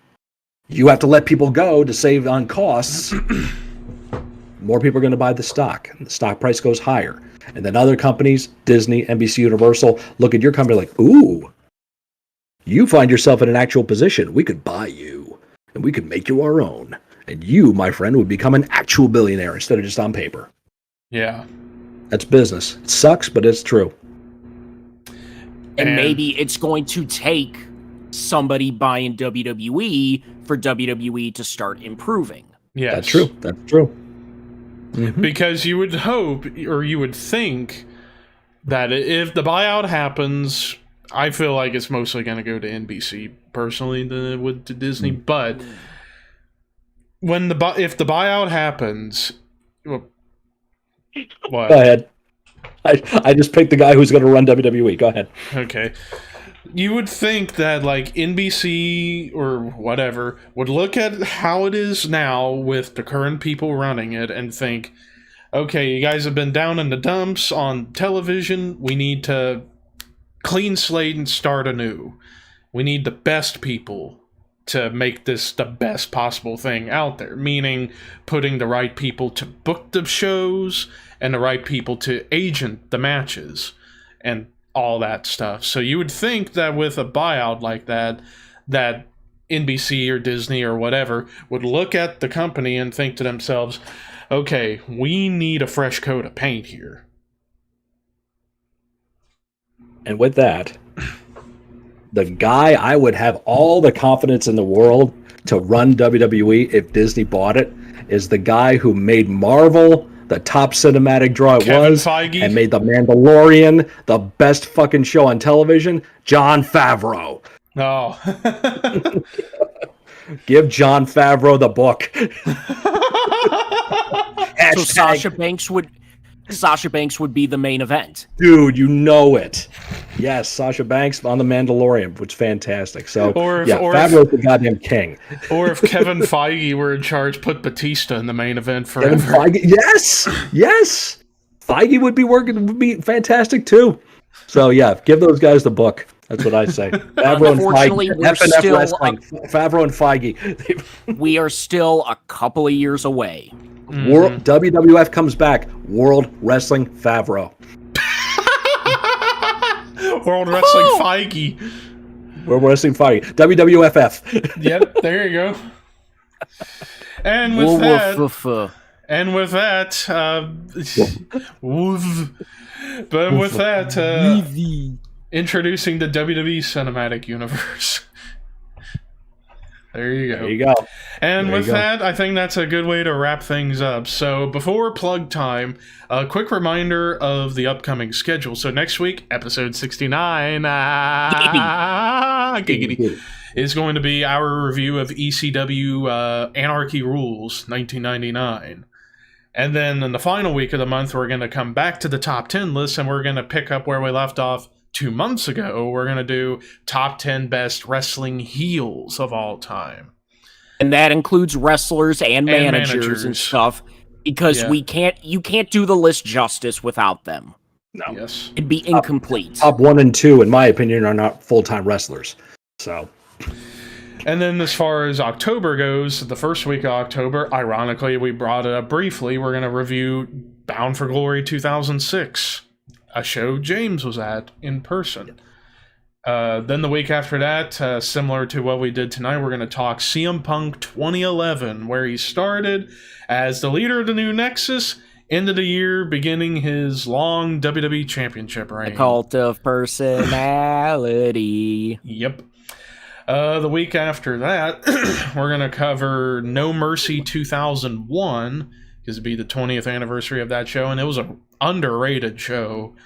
you have to let people go to save on costs, more people are going to buy the stock. And the stock price goes higher. And then other companies, Disney, NBC Universal, look at your company like, ooh, you find yourself in an actual position. We could buy you, and we could make you our own. And you, my friend, would become an actual billionaire instead of just on paper. Yeah. That's business. It sucks, but it's true. And maybe it's going to take somebody buying WWE for WWE to start improving. Yes. That's true. That's true. Mm-hmm. Because you would hope, or you would think, that if the buyout happens, I feel like it's mostly going to go to NBC personally than it would to Disney. Mm-hmm. But if the buyout happens, well, what? Go ahead. I just picked the guy who's going to run WWE. Go ahead. Okay. You would think that, like, NBC or whatever would look at how it is now with the current people running it and think, okay, you guys have been down in the dumps on television. We need to clean slate and start anew. We need the best people to make this the best possible thing out there, meaning putting the right people to book the shows and the right people to agent the matches and all that stuff. So you would think that with a buyout like that NBC or Disney or whatever would look at the company and think to themselves, okay, we need a fresh coat of paint here. And with that, the guy I would have all the confidence in the world to run WWE if Disney bought it is the guy who made Marvel the top cinematic draw it Kevin was, Feige? And made The Mandalorian the best fucking show on television, Jon Favreau. Oh. Give Jon Favreau the book. So Sasha Banks would be the main event. Dude, you know it. Yes, Sasha Banks on The Mandalorian, which is fantastic. So, Favreau's the goddamn king. Or if Kevin Feige were in charge, put Batista in the main event forever. Kevin Feige, yes. Feige would be fantastic too. So, yeah, give those guys the book. That's what I say. Favreau and Feige. Favreau and Feige. We are still a couple of years away. Mm-hmm. WWF comes back. World Wrestling Favreau. World Wrestling Feige. World Wrestling Feige. WWFF. Yep, there you go. And with that, introducing the WWE Cinematic Universe. There you go. And with that, I think that's a good way to wrap things up. So before plug time, a quick reminder of the upcoming schedule. So next week, episode 69, is going to be our review of ECW Anarchy Rules 1999. And then in the final week of the month, we're going to come back to the top 10 list, and we're going to pick up where we left off 2 months ago. We're going to do top 10 best wrestling heels of all time. And that includes wrestlers and managers and stuff, because you can't do the list justice without them. No. Yes. It'd be incomplete. Top 1 and 2, in my opinion, are not full-time wrestlers. So. And then as far as October goes, the first week of October, ironically, we brought it up briefly, we're going to review Bound for Glory 2006, a show James was at in person. Then the week after that, similar to what we did tonight, we're going to talk CM Punk 2011, where he started as the leader of the New Nexus, ended the year beginning his long WWE Championship reign. A cult of personality. Yep. The week after that, we're going to cover No Mercy 2001, because it'd be the 20th anniversary of that show, and it was an underrated show.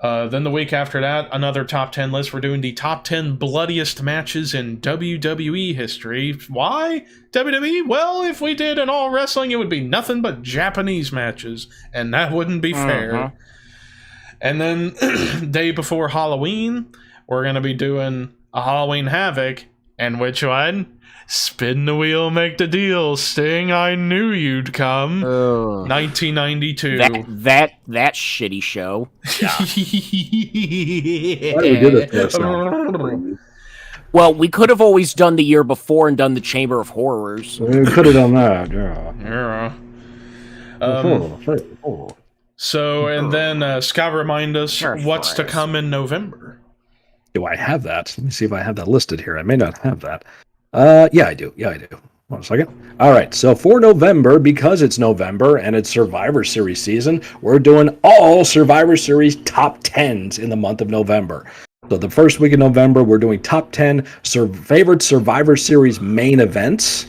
Then the week after that, another top 10 list. We're doing the top 10 bloodiest matches in WWE history. Why WWE? Well, if we did an all wrestling, it would be nothing but Japanese matches, and that wouldn't be fair. And then, day before Halloween, we're going to be doing a Halloween Havoc. And which one? Spin the wheel, make the deal. Sting, I knew you'd come. 1992. That shitty show. Why do we do this to ourselves? Well, we could have always done the year before and done the Chamber of Horrors. We could have done that, yeah. So, and then Scott, remind us what's to come in November. Do I have that? Let me see if I have that listed here. I may not have that. Yeah, I do. One second. All right, so for November, because it's November and it's Survivor Series season, we're doing all Survivor Series top 10s in the month of November. So the first week of November, we're doing top 10 favorite Survivor Series main events.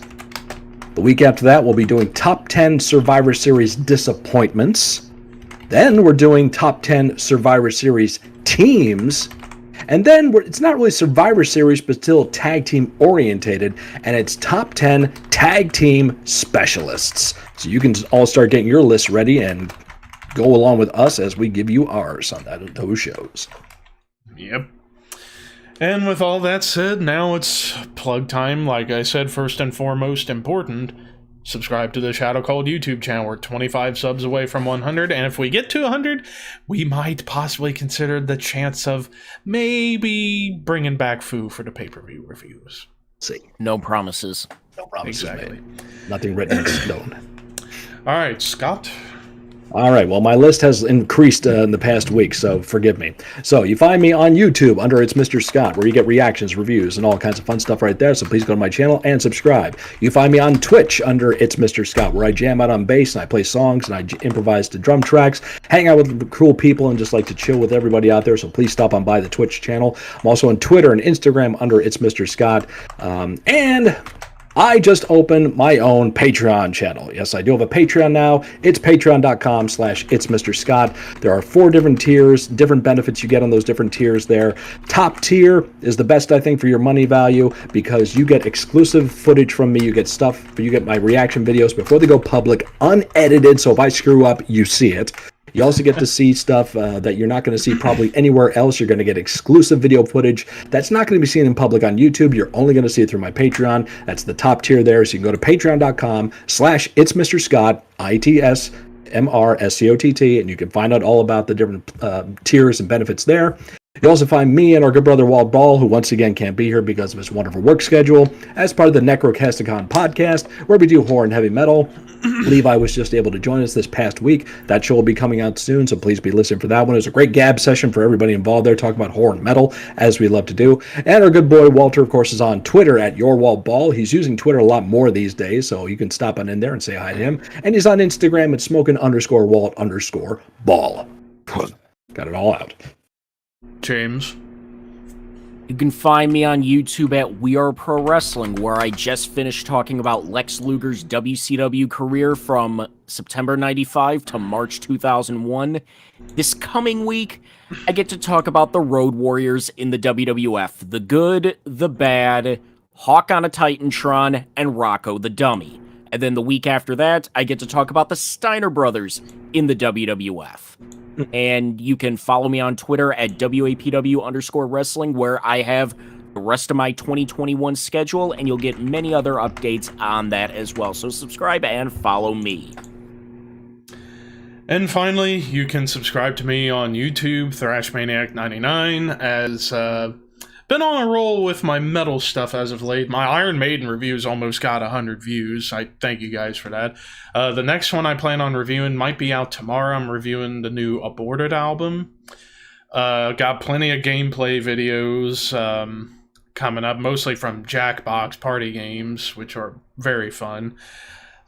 The week after that, we'll be doing top 10 Survivor Series disappointments. Then we're doing top 10 Survivor Series teams. And then it's not really Survivor Series, but still tag team orientated, and it's top 10 tag team specialists. So you can all start getting your list ready and go along with us as we give you ours on those shows. Yep. And with all that said, now it's plug time. Like I said, first and foremost important, subscribe to the Shadow Called YouTube channel. We're 25 subs away from 100, and if we get to 100, we might possibly consider the chance of maybe bringing back Foo for the pay-per-view reviews. See. No promises. No promises Exactly. made. Nothing written in stone. All right, Scott. All right, well, my list has increased in the past week, so forgive me. So you find me on YouTube under It's Mr. Scott, where you get reactions, reviews, and all kinds of fun stuff right there, so please go to my channel and subscribe. You find me on Twitch under It's Mr. Scott, where I jam out on bass, and I play songs, and I improvise to drum tracks, hang out with cool people, and just like to chill with everybody out there, so please stop on by the Twitch channel. I'm also on Twitter and Instagram under It's Mr. Scott, and I just opened my own Patreon channel. Yes, I do have a Patreon now. It's patreon.com/itsmrscott. There are 4 different tiers, different benefits you get on those different tiers there. Top tier is the best, I think, for your money value, because you get exclusive footage from me. You get stuff, you get my reaction videos before they go public, unedited, so if I screw up, you see it. You also get to see stuff that you're not going to see probably anywhere else. You're going to get exclusive video footage that's not going to be seen in public on YouTube. You're only going to see it through my Patreon. That's the top tier there. So you can go to patreon.com/itsmrscott, ITSMRSCOTT, and you can find out all about the different tiers and benefits there. You also find me and our good brother Walt Ball, who once again can't be here because of his wonderful work schedule, as part of the Necrocasticon podcast, where we do horror and heavy metal. Levi was just able to join us this past week. That show will be coming out soon, so please be listening for that one. It was a great gab session for everybody involved there, talking about horror and metal, as we love to do. And our good boy Walter, of course, is on Twitter at YourWaltBall. He's using Twitter a lot more these days, so you can stop on in there and say hi to him. And he's on Instagram at smoking_Walt_ball. Got it all out. James. You can find me on YouTube at We Are Pro Wrestling, where I just finished talking about Lex Luger's WCW career from September 95 to March 2001. This coming week, I get to talk about the Road Warriors in the WWF. The good, the bad, Hawk on a Titantron, and Rocco the Dummy. And then the week after that, I get to talk about the Steiner Brothers in the WWF. And you can follow me on Twitter at WAPW_wrestling, where I have the rest of my 2021 schedule, and you'll get many other updates on that as well. So subscribe and follow me. And finally, you can subscribe to me on YouTube, ThrashManiac99, as been on a roll with my metal stuff as of late. My Iron Maiden reviews almost got 100 views. I thank you guys for that. The next one I plan on reviewing might be out tomorrow. I'm reviewing the new Aborted album. Got plenty of gameplay videos coming up, mostly from Jackbox party games, which are very fun.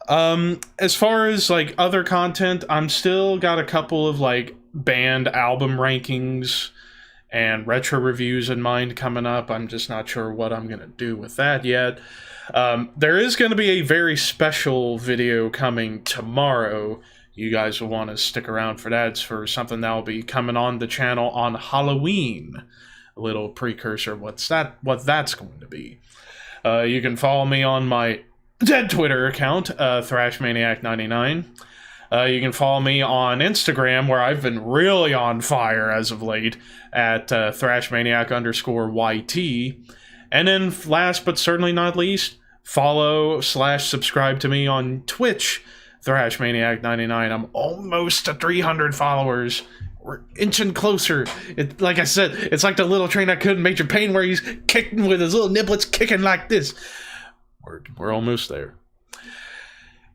As far as like other content, I'm still got a couple of like band album rankings and retro reviews in mind coming up. I'm just not sure what I'm gonna do with that yet. There is going to be a very special video coming tomorrow. You guys will want to stick around for that. It's for something that will be coming on the channel on Halloween. A little precursor of what that's going to be. You can follow me on my dead Twitter account, ThrashManiac99. You can follow me on Instagram, where I've been really on fire as of late, at ThrashManiac_YT. And then last but certainly not least, follow/subscribe to me on Twitch, ThrashManiac99. I'm almost to 300 followers. We're inching closer. Like I said, it's like the little train that couldn't Major Pain, where he's kicking with his little niblets, kicking like this. We're almost there.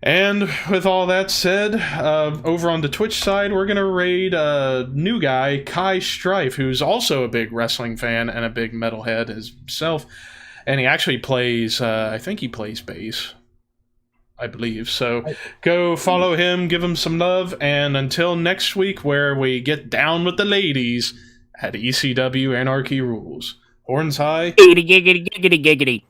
And with all that said, over on the Twitch side, we're going to raid a new guy, Kai Strife, who's also a big wrestling fan and a big metalhead himself. And he actually plays, I think he plays bass, I believe. So go follow him, give him some love, and until next week, where we get down with the ladies at ECW Anarchy Rules. Horns high. Giggity, giggity, giggity, giggity.